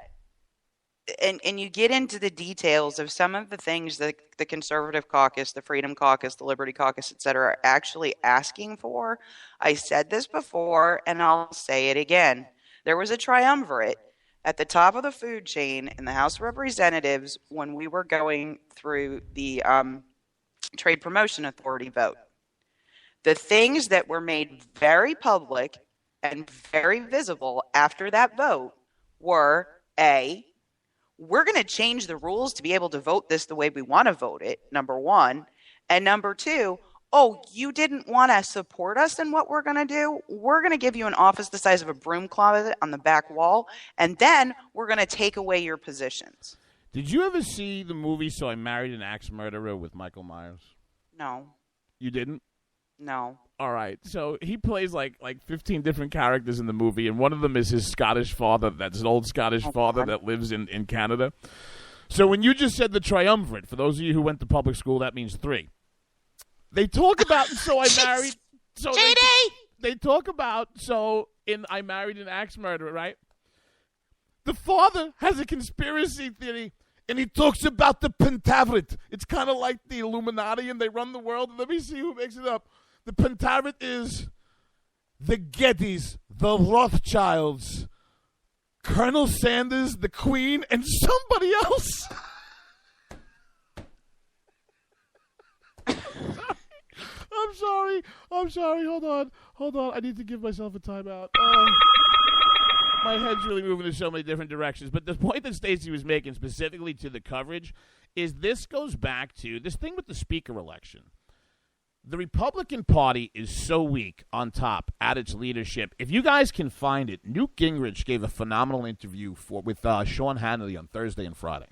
Speaker 6: and you get into the details of some of the things that the Conservative Caucus, the Freedom Caucus, the Liberty Caucus, et cetera, are actually asking for, I said this before, and I'll say it again. There was a triumvirate at the top of the food chain in the House of Representatives when we were going through the Trade Promotion Authority vote. The things that were made very public and very visible after that vote were, A, we're going to change the rules to be able to vote this the way we want to vote it, number one. And number two, oh, you didn't want to support us in what we're going to do? We're going to give you an office the size of a broom closet on the back wall, and then we're going to take away your positions.
Speaker 5: Did you ever see the movie So I Married an Axe Murderer with Michael Myers?
Speaker 6: No.
Speaker 5: You didn't?
Speaker 6: No.
Speaker 5: All right. So he plays like 15 different characters in the movie, and one of them is his Scottish father. That's an old Scottish father that lives in Canada. So when you just said the triumvirate, for those of you who went to public school, that means three. They talk about So I Married... So they talk about So in I Married an Axe Murderer, right? The father has a conspiracy theory, and he talks about the Pentaveret. It's kind of like the Illuminati, and they run the world. Let me see who makes it up. The Pentaveret is the Gettys, the Rothschilds, Colonel Sanders, the Queen, and somebody else. I'm sorry. Hold on. I need to give myself a timeout. My head's really moving in so many different directions. But the point that Stacey was making specifically to the coverage is this goes back to this thing with the speaker election. The Republican Party is so weak on top at its leadership. If you guys can find it, Newt Gingrich gave a phenomenal interview with Sean Hannity on Thursday and Friday,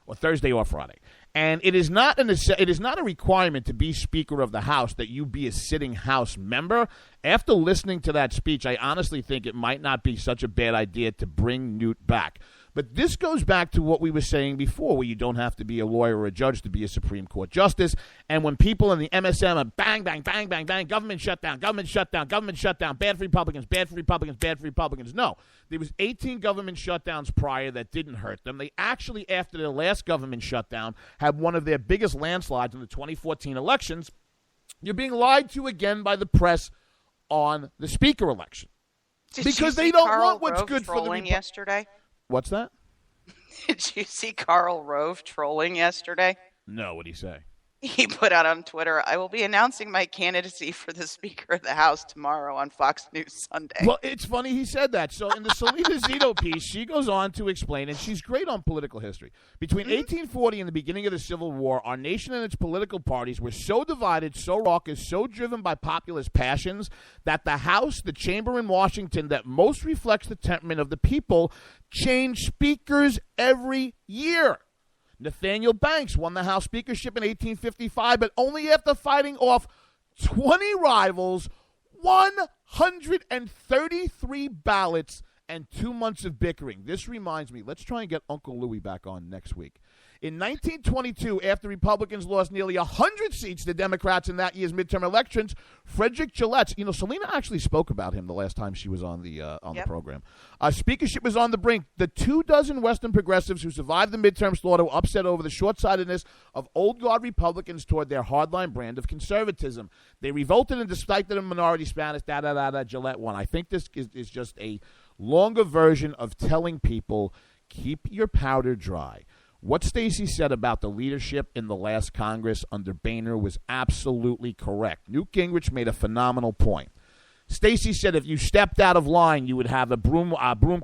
Speaker 5: or Thursday or Friday. And it is not a requirement to be Speaker of the House that you be a sitting House member. After listening to that speech, I honestly think it might not be such a bad idea to bring Newt back. But this goes back to what we were saying before, where you don't have to be a lawyer or a judge to be a Supreme Court justice. And when people in the MSM are bang, bang, bang, bang, bang, government shutdown, bad for Republicans, bad for Republicans, bad for Republicans. No, there was 18 government shutdowns prior that didn't hurt them. They actually, after their last government shutdown, had one of their biggest landslides in the 2014 elections. You're being lied to again by the press on the Speaker election.
Speaker 6: Because
Speaker 5: they don't want what's good for the
Speaker 6: yesterday.
Speaker 5: What's that?
Speaker 6: Did you see Karl Rove trolling yesterday?
Speaker 5: No, what did he say?
Speaker 6: He put out on Twitter, I will be announcing my candidacy for the Speaker of the House tomorrow on Fox News Sunday.
Speaker 5: Well, it's funny he said that. So in the Selena Zito piece, she goes on to explain, and she's great on political history. Between 1840 and the beginning of the Civil War, our nation and its political parties were so divided, so raucous, so driven by populist passions, that the House, the chamber in Washington that most reflects the temperament of the people, changed speakers every year. Nathaniel Banks won the House speakership in 1855, but only after fighting off 20 rivals, 133 ballots, and 2 months of bickering. This reminds me, let's try and get Uncle Louie back on next week. In 1922, after Republicans lost nearly 100 seats to Democrats in that year's midterm elections, Frederick Gillette, Selena actually spoke about him the last time she was on the program. Speakership was on the brink. The 24 Western progressives who survived the midterm slaughter were upset over the short-sightedness of old guard Republicans toward their hardline brand of conservatism. They revolted, and despite the minority Spanish, Gillette won. I think this is just a longer version of telling people, keep your powder dry. What Stacey said about the leadership in the last Congress under Boehner was absolutely correct. Newt Gingrich made a phenomenal point. Stacey said if you stepped out of line, you would have a broom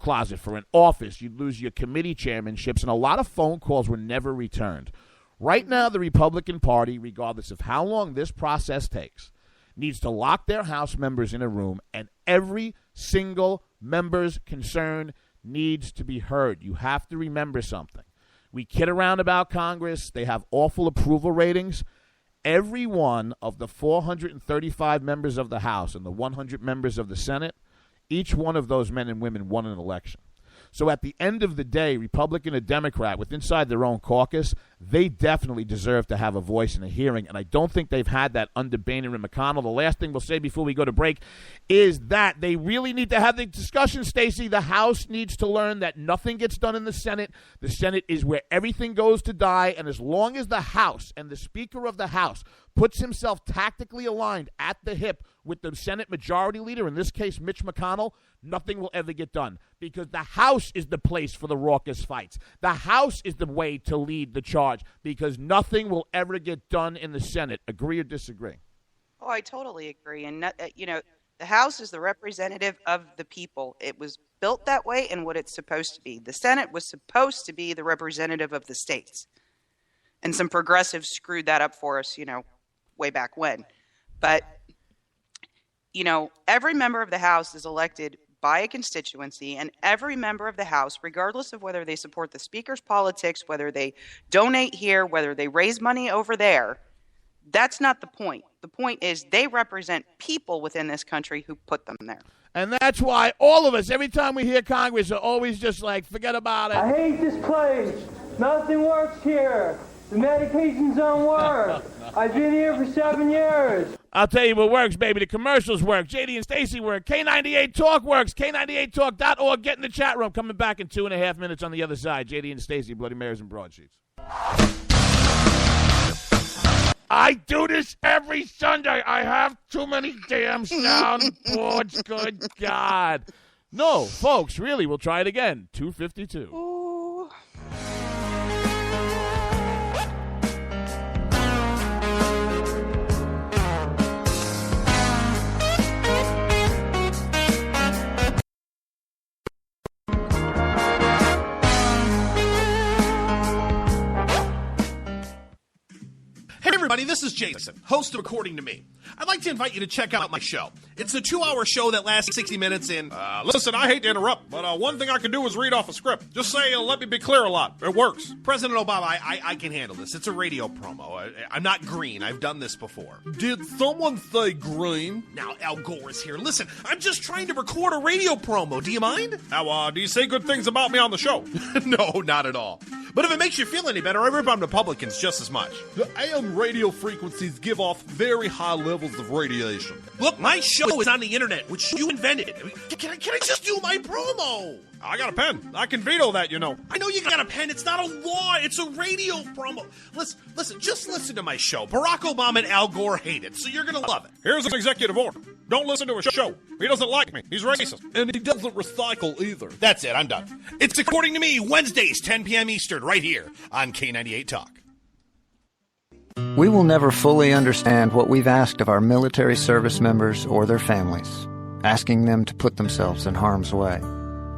Speaker 5: closet for an office. You'd lose your committee chairmanships, and a lot of phone calls were never returned. Right now, the Republican Party, regardless of how long this process takes, needs to lock their House members in a room, and every single member's concern needs to be heard. You have to remember something. We kid around about Congress. They have awful approval ratings. Every one of the 435 members of the House and the 100 members of the Senate, each one of those men and women won an election. So at the end of the day, Republican or Democrat, with inside their own caucus, they definitely deserve to have a voice in a hearing, and I don't think they've had that under Boehner and McConnell. The last thing we'll say before we go to break is that they really need to have the discussion, Stacey. The House needs to learn that nothing gets done in the Senate. The Senate is where everything goes to die, and as long as the House and the Speaker of the House puts himself tactically aligned at the hip with the Senate Majority Leader, in this case Mitch McConnell, nothing will ever get done, because the House is the place for the raucous fights. The House is the way to lead the charge, because nothing will ever get done in the Senate. Agree or disagree?
Speaker 6: Oh, I totally agree. And, the House is the representative of the people. It was built that way and what it's supposed to be. The Senate was supposed to be the representative of the states. And some progressives screwed that up for us, way back when. But, every member of the House is elected by a constituency, and every member of the House, regardless of whether they support the Speaker's politics, whether they donate here, whether they raise money over there, that's not the point. The point is they represent people within this country who put them there.
Speaker 5: And that's why all of us, every time we hear Congress, are always just like, forget about it.
Speaker 9: I hate this place. Nothing works here. The medications don't work. I've been here for 7 years.
Speaker 5: I'll tell you what works, baby. The commercials work. JD and Stacey work. K98 Talk works. K98Talk.org. Get in the chat room. Coming back in 2.5 minutes on the other side. JD and Stacey, Bloody Marys and Broadsheets. I do this every Sunday. I have too many damn soundboards. Good God. No, folks, really, we'll try it again. 252.
Speaker 6: Ooh.
Speaker 21: Hey everybody, this is Jason, host of According to Me. I'd like to invite you to check out my show. It's a 2-hour show that lasts 60 minutes in...
Speaker 10: Listen, I hate to interrupt, but one thing I can do is read off a script. Just say, let me be clear a lot. It works.
Speaker 21: President Obama, I can handle this. It's a radio promo. I'm not green. I've done this before.
Speaker 10: Did someone say green?
Speaker 21: Now, Al Gore is here. Listen, I'm just trying to record a radio promo. Do you mind?
Speaker 10: Now, do you say good things about me on the show?
Speaker 21: No, not at all. But if it makes you feel any better, I rip on Republicans just as much.
Speaker 10: The AM radio frequencies give off very high levels of radiation.
Speaker 21: Look, my show is on the internet, which you invented. Can I just do my promo?
Speaker 10: I got a pen. I can veto that, you know.
Speaker 21: I know you got a pen. It's not a law. It's a radio promo. Listen, just listen to my show. Barack Obama and Al Gore hate it, so you're going to love it.
Speaker 10: Here's an executive order. Don't listen to his show. He doesn't like me. He's racist. And he doesn't recycle either.
Speaker 21: That's it. I'm done. It's According to Me, Wednesdays, 10 p.m. Eastern, right here on K98 Talk.
Speaker 22: We will never fully understand what we've asked of our military service members or their families, asking them to put themselves in harm's way,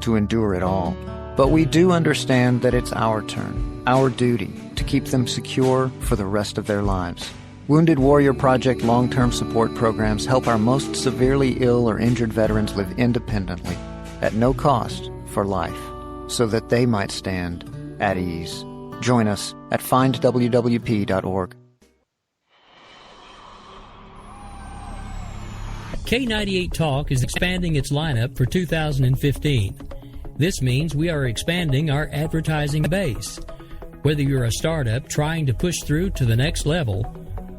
Speaker 22: to endure it all. But we do understand that it's our turn, our duty, to keep them secure for the rest of their lives. Wounded Warrior Project long-term support programs help our most severely ill or injured veterans live independently, at no cost, for life, so that they might stand at ease. Join us at findwwp.org.
Speaker 1: K98 Talk is expanding its lineup for 2015. This means we are expanding our advertising base. Whether you're a startup trying to push through to the next level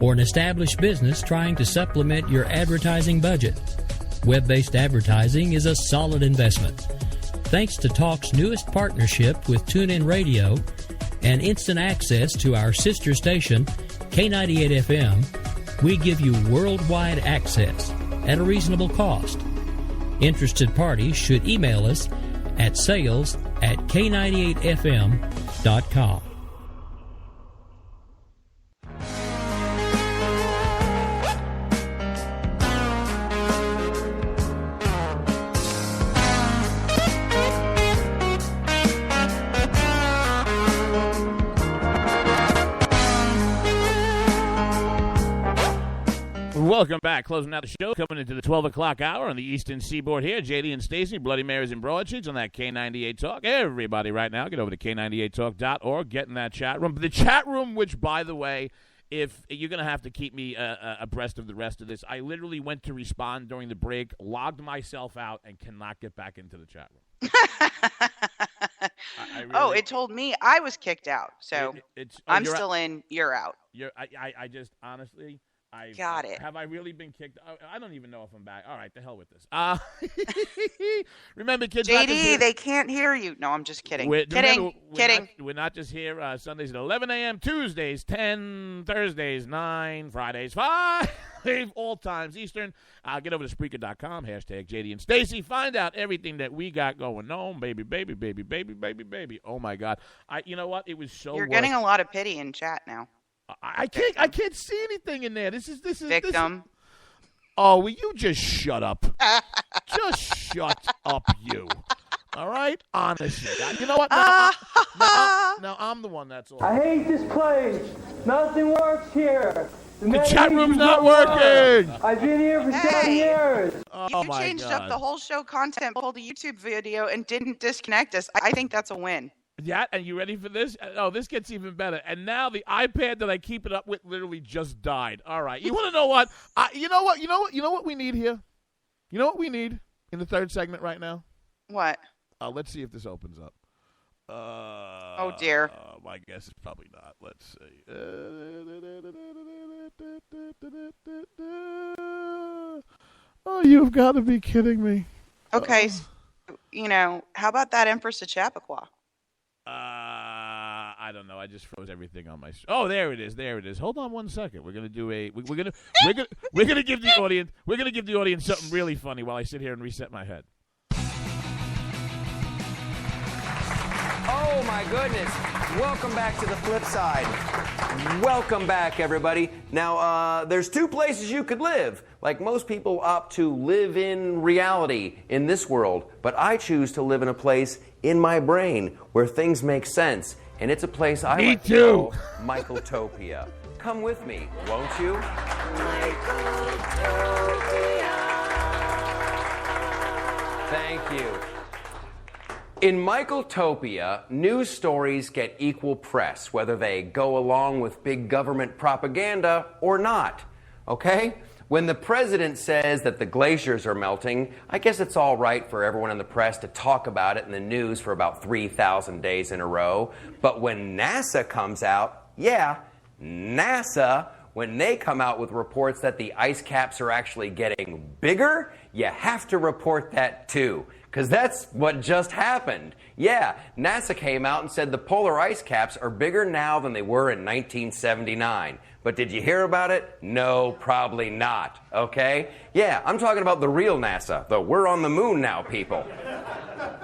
Speaker 1: or an established business trying to supplement your advertising budget, web-based advertising is a solid investment. Thanks to Talk's newest partnership with TuneIn Radio and instant access to our sister station, K98 FM, we give you worldwide access at a reasonable cost. Interested parties should email us at sales@k98fm.com.
Speaker 5: Welcome back. Closing out the show, coming into the 12 o'clock hour on the Eastern Seaboard here. JD and Stacey, Bloody Marys and Broadsheets on that K98 Talk. Everybody right now, get over to K98Talk.org, get in that chat room. The chat room, which, by the way, if you're going to have to keep me abreast of the rest of this, I literally went to respond during the break, logged myself out, and cannot get back into the chat room.
Speaker 6: Really, it told me I was kicked out. So I'm still in, you're out.
Speaker 5: I just, honestly...
Speaker 6: Got it.
Speaker 5: Have I really been kicked? I don't even know if I'm back. All right, the hell with this. Remember, kids.
Speaker 6: JD, they can't hear you. No, I'm just kidding. Kidding.
Speaker 5: We're not just here Sundays at 11 a.m., Tuesdays 10, Thursdays 9, Fridays 5, all times Eastern. Get over to Spreaker.com, hashtag JD and Stacey. Find out everything that we got going on. Baby. Oh, my God. You know what? It was so
Speaker 6: You're getting a lot of pity in chat now.
Speaker 5: I can't see anything in there. This is
Speaker 6: victim.
Speaker 5: Oh, will you just shut up? Just shut up, you. All right? Honestly. You know what? Now I'm the one that's all.
Speaker 9: I hate this place. Nothing works here.
Speaker 5: The chat room's not working.
Speaker 9: I've been here for 7 years.
Speaker 6: You changed up the whole show content, pulled a YouTube video, and didn't disconnect us. I think that's a win.
Speaker 5: Yeah, and you ready for this? Oh, this gets even better. And now the iPad that I keep it up with literally just died. All right. You want to know what? You know what we need here? You know what we need in the third segment right now?
Speaker 6: What?
Speaker 5: Let's see if this opens up.
Speaker 6: Oh, dear.
Speaker 5: My guess is probably not. Let's see. Oh, you've got to be kidding me.
Speaker 6: Okay. How about that Empress of Chappaqua?
Speaker 5: I don't know. I just froze everything on my. Oh, there it is. Hold on 1 second. We're gonna do we're gonna give the audience something really funny while I sit here and reset my head.
Speaker 2: Oh my goodness! Welcome back to the flip side. Welcome back, everybody. Now, there's two places you could live. Like most people opt to live in reality in this world, but I choose to live in a place in my brain where things make sense. And it's a place I like to call Michaeltopia. Come with me, won't you? Thank you. In Michaeltopia, news stories get equal press, whether they go along with big government propaganda or not. Okay? When the president says that the glaciers are melting, I guess it's all right for everyone in the press to talk about it in the news for about 3,000 days in a row. But when NASA comes out, NASA, when they come out with reports that the ice caps are actually getting bigger, you have to report that too. Because that's what just happened. Yeah, NASA came out and said the polar ice caps are bigger now than they were in 1979. But did you hear about it? No, probably not, okay? Yeah, I'm talking about the real NASA, the we're on the moon now people.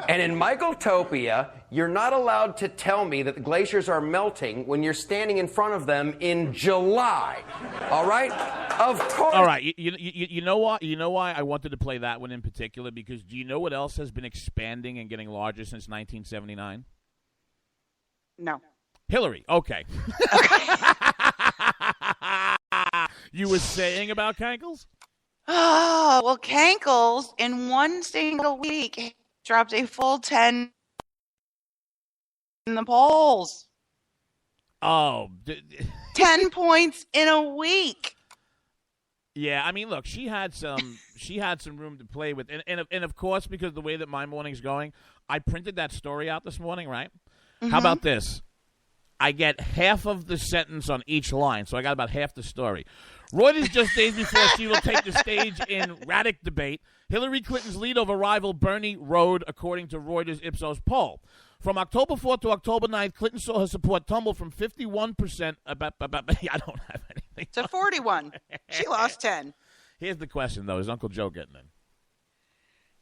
Speaker 2: And in Michaeltopia, you're not allowed to tell me that the glaciers are melting when you're standing in front of them in July, all right? Of course.
Speaker 5: All right, you know what? You know why I wanted to play that one in particular? Because do you know what else has been expanding and getting larger since 1979?
Speaker 6: No.
Speaker 5: Hillary. Okay. You were saying about Cankles?
Speaker 6: Oh, well, Cankles in one single week dropped a full 10 in the polls.
Speaker 5: Oh.
Speaker 6: 10 points in a week.
Speaker 5: Yeah, I mean, look, she had some room to play with. And of course, because of the way that my morning's going, I printed that story out this morning, right? Mm-hmm. How about this? I get half of the sentence on each line, so I got about half the story. Reuters just days before she will take the stage in Radic debate, Hillary Clinton's lead over rival Bernie rode, according to Reuters Ipsos poll. From October 4th to October 9th, Clinton saw her support tumble from 51%. I don't have anything.
Speaker 6: To 41. She lost 10.
Speaker 5: Here's the question, though. Is Uncle Joe getting in?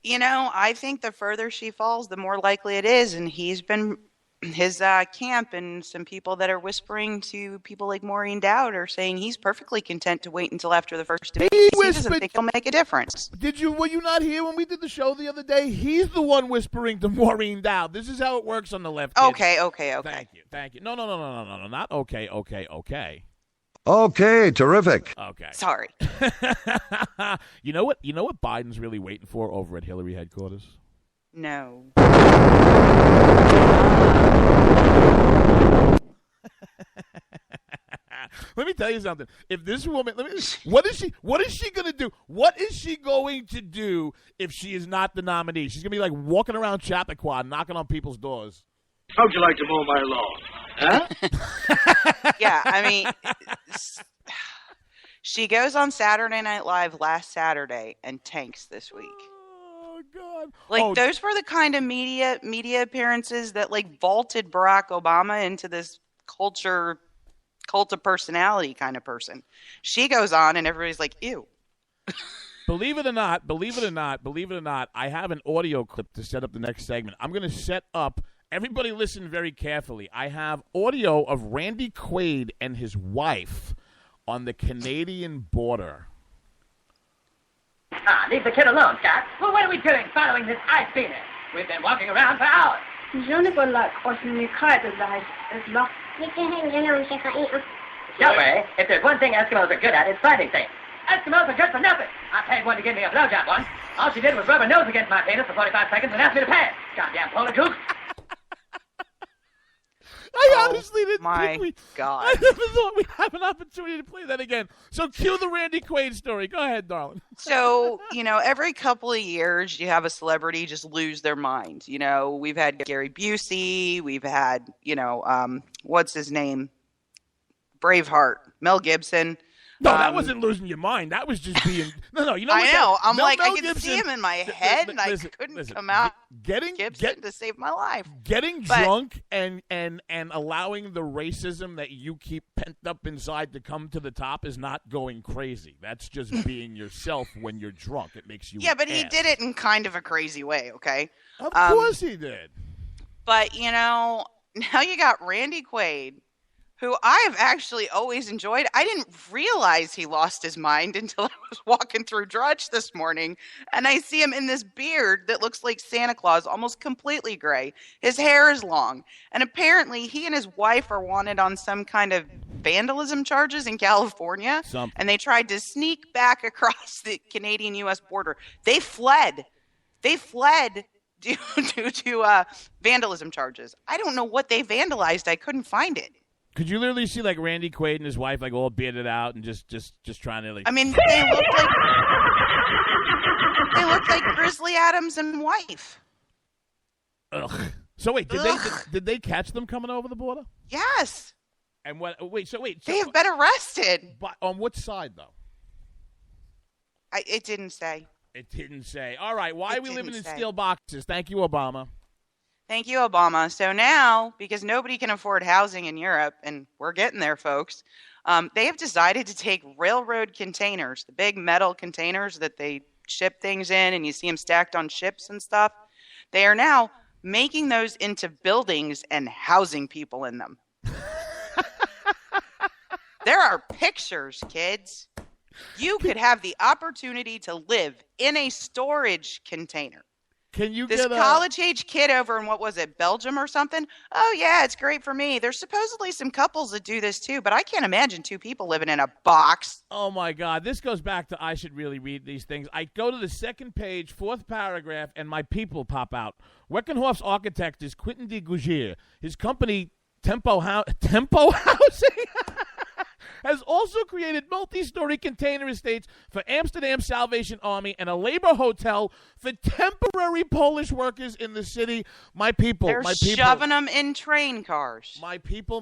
Speaker 6: You know, I think the further she falls, the more likely it is. And he's been, his camp and some people that are whispering to people like Maureen Dowd are saying he's perfectly content to wait until after the first debate. He doesn't think he'll make a difference.
Speaker 5: Were you not here when we did the show the other day? He's the one whispering to Maureen Dowd. This is how it works on the left.
Speaker 6: Okay.
Speaker 5: Thank you. No. Not okay.
Speaker 4: Okay, terrific.
Speaker 5: Okay.
Speaker 6: Sorry.
Speaker 5: You know what Biden's really waiting for over at Hillary headquarters?
Speaker 6: No.
Speaker 5: Let me tell you something. If this woman, what is she going to do? What is she going to do if she is not the nominee? She's going to be like walking around Chappaqua, knocking on people's doors.
Speaker 8: How'd you like to mow my lawn? Huh?
Speaker 6: Yeah, I mean, she goes on Saturday Night Live last Saturday and tanks this week.
Speaker 5: Oh, God.
Speaker 6: Like, those were the kind of media appearances that, like, vaulted Barack Obama into this cult of personality kind of person. She goes on and everybody's like, ew.
Speaker 5: Believe it or not, I have an audio clip to set up the next segment. I'm going to set up. Everybody listen very carefully. I have audio of Randy Quaid and his wife on the Canadian border.
Speaker 8: Leave the kid alone, Scott. Well, what are we doing following this ice beater? We've been walking around for hours.
Speaker 7: J'en ai pas de lac. Une crête de l'ice. It's locked.
Speaker 8: Don't worry. If there's one thing Eskimos are good at, it's finding things. Eskimos are good for nothing. I paid one to give me a blowjob once. All she did was rub her nose against my penis for 45 seconds and asked me to pay. Goddamn polar goose.
Speaker 5: I honestly didn't
Speaker 6: my God.
Speaker 5: I never thought we'd have an opportunity to play that again. So cue the Randy Quaid story. Go ahead, darling.
Speaker 6: So, every couple of years you have a celebrity just lose their mind. We've had Gary Busey. We've had, what's his name? Braveheart. Mel Gibson.
Speaker 5: No, that wasn't losing your mind. That was just being no. You know.
Speaker 6: I know. I'm
Speaker 5: Mel
Speaker 6: I could
Speaker 5: Gibson,
Speaker 6: see him in my head, and I couldn't come out. Gibson to save my life.
Speaker 5: Getting drunk and allowing the racism that you keep pent up inside to come to the top is not going crazy. That's just being yourself when you're drunk. It makes you.
Speaker 6: Yeah, but he did it in kind of a crazy way. Okay.
Speaker 5: Of course he did.
Speaker 6: But now you got Randy Quaid, who I have actually always enjoyed. I didn't realize he lost his mind until I was walking through Drudge this morning, and I see him in this beard that looks like Santa Claus, almost completely gray. His hair is long, and apparently he and his wife are wanted on some kind of vandalism charges in California, and they tried to sneak back across the Canadian-U.S. border. They fled due to vandalism charges. I don't know what they vandalized. I couldn't find it.
Speaker 5: Could you literally see like Randy Quaid and his wife like all bearded out and just trying to like?
Speaker 6: I mean, they looked like Grizzly Adams and wife.
Speaker 5: Ugh. So wait, did they catch them coming over the border?
Speaker 6: Yes.
Speaker 5: And what? Wait. So
Speaker 6: they have been arrested.
Speaker 5: But on what side though?
Speaker 6: It didn't say.
Speaker 5: It didn't say. All right. Why are we living in steel boxes? Thank you, Obama.
Speaker 6: Thank you, Obama. So now, because nobody can afford housing in Europe, and we're getting there, folks, they have decided to take railroad containers, the big metal containers that they ship things in, and you see them stacked on ships and stuff. They are now making those into buildings and housing people in them. There are pictures, kids. You could have the opportunity to live in a storage container.
Speaker 5: Can you
Speaker 6: this college-age kid over in, what was it, Belgium or something? Oh, yeah, it's great for me. There's supposedly some couples that do this, too, but I can't imagine two people living in a box.
Speaker 5: Oh, my God. This goes back to I should really read these things. I go to the second page, fourth paragraph, and my people pop out. Weckenhoff's architect is Quentin de Gougier. His company, Tempo Housing, has also created multi-story container estates for Amsterdam Salvation Army and a labor hotel for temporary Polish workers in the city. My people,
Speaker 6: They're shoving them in train cars.
Speaker 5: My people,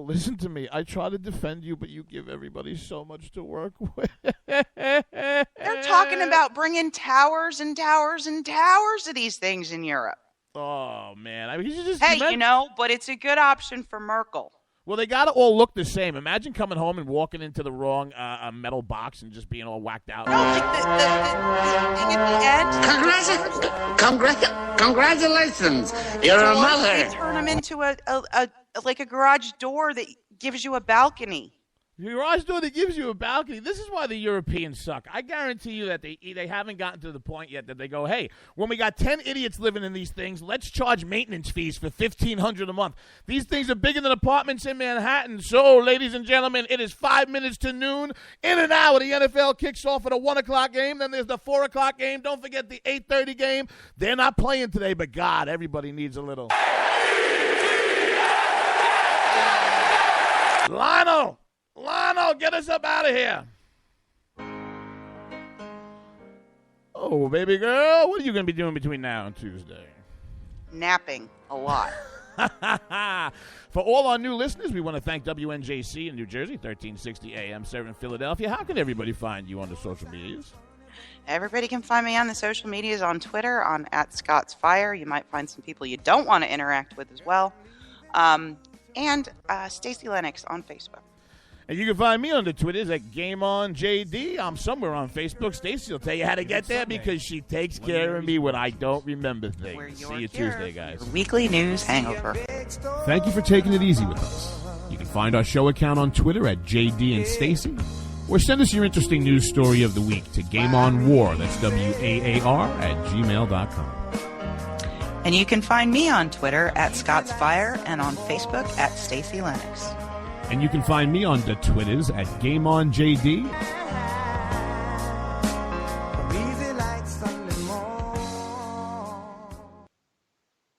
Speaker 5: listen to me. I try to defend you, but you give everybody so much to work with.
Speaker 6: They're talking about bringing towers and towers and towers of these things in Europe.
Speaker 5: Oh, man. I mean,
Speaker 6: but it's a good option for Merkel.
Speaker 5: Well, they got to all look the same. Imagine coming home and walking into the wrong metal box and just being all whacked out.
Speaker 6: No, like the thing at the end.
Speaker 4: Congratulations. You're a mother.
Speaker 6: They turn them into a garage door that gives you a balcony.
Speaker 5: Your garage door that gives you a balcony. This is why the Europeans suck. I guarantee you that they haven't gotten to the point yet that they go, hey, when we got 10 idiots living in these things, let's charge maintenance fees for $1,500 a month. These things are bigger than apartments in Manhattan. So, ladies and gentlemen, it is 5 minutes to noon. In an hour, the NFL kicks off at a 1 o'clock game. Then there's the 4 o'clock game. Don't forget the 8:30 game. They're not playing today, but God, everybody needs a little. Lionel, get us up out of here. Oh, baby girl, what are you going to be doing between now and Tuesday?
Speaker 6: Napping a lot.
Speaker 5: For all our new listeners, we want to thank WNJC in New Jersey, 1360 AM, serving Philadelphia. How can everybody find you on the social medias?
Speaker 6: Everybody can find me on the social medias on Twitter, on @ScottsFire. You might find some people you don't want to interact with as well. And Stacey Lennox on Facebook.
Speaker 5: And you can find me on the Twitters at GameOnJD. I'm somewhere on Facebook. Stacey will tell you how to get there because she takes care of me when I don't remember things. See you Tuesday, guys.
Speaker 6: Weekly news hangover.
Speaker 5: Thank you for taking it easy with us. You can find our show account on Twitter at JD and Stacey, or send us your interesting news story of the week to GameOnWar. That's WAAR @gmail.com.
Speaker 6: And you can find me on Twitter at ScottsFire and on Facebook at Stacey Lennox.
Speaker 5: And you can find me on the Twitters at GameOnJD.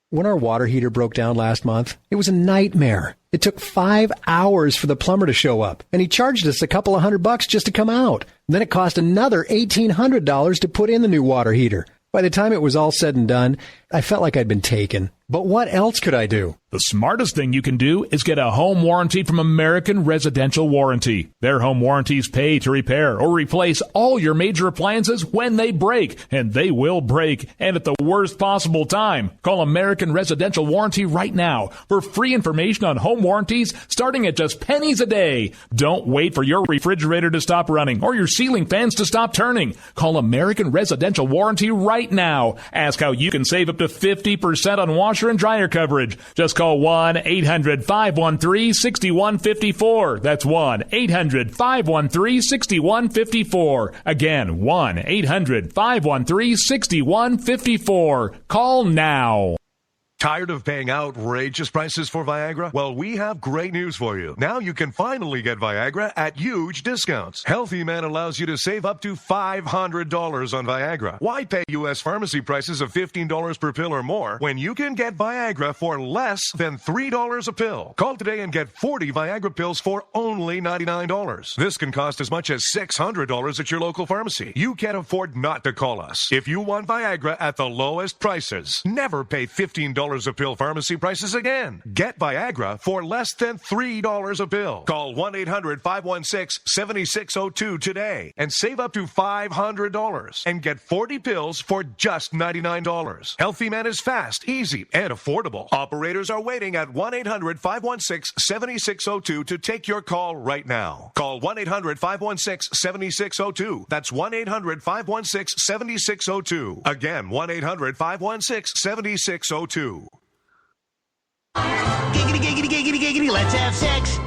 Speaker 12: When our water heater broke down last month, it was a nightmare. It took 5 hours for the plumber to show up, and he charged us a couple of $100 just to come out. Then it cost another $1,800 to put in the new water heater. By the time it was all said and done, I felt like I'd been taken. But what else could I do?
Speaker 23: The smartest thing you can do is get a home warranty from American Residential Warranty. Their home warranties pay to repair or replace all your major appliances when they break, and they will break, and at the worst possible time. Call American Residential Warranty right now for free information on home warranties starting at just pennies a day. Don't wait for your refrigerator to stop running or your ceiling fans to stop turning. Call American Residential Warranty right now. Ask how you can save up to 50% on washer and dryer coverage. Just call 1-800-513-6154. That's 1-800-513-6154. Again, 1-800-513-6154. Call now.
Speaker 24: Tired of paying outrageous prices for Viagra? Well, we have great news for you. Now you can finally get Viagra at huge discounts. Healthy Man allows you to save up to $500 on Viagra. Why pay U.S. pharmacy prices of $15 per pill or more when you can get Viagra for less than $3 a pill? Call today and get 40 Viagra pills for only $99. This can cost as much as $600 at your local pharmacy. You can't afford not to call us. If you want Viagra at the lowest prices, never pay $15 a pill pharmacy prices again. Get Viagra for less than $3 a pill. Call 1-800-516-7602 today and save up to $500 and get 40 pills for just $99. Healthy Man is fast, easy, and affordable. Operators are waiting at 1-800-516-7602 to take your call right now. Call 1-800-516-7602. That's 1-800-516-7602. Again, 1-800-516-7602.
Speaker 4: Giggity, giggity, giggity, giggity, let's have sex.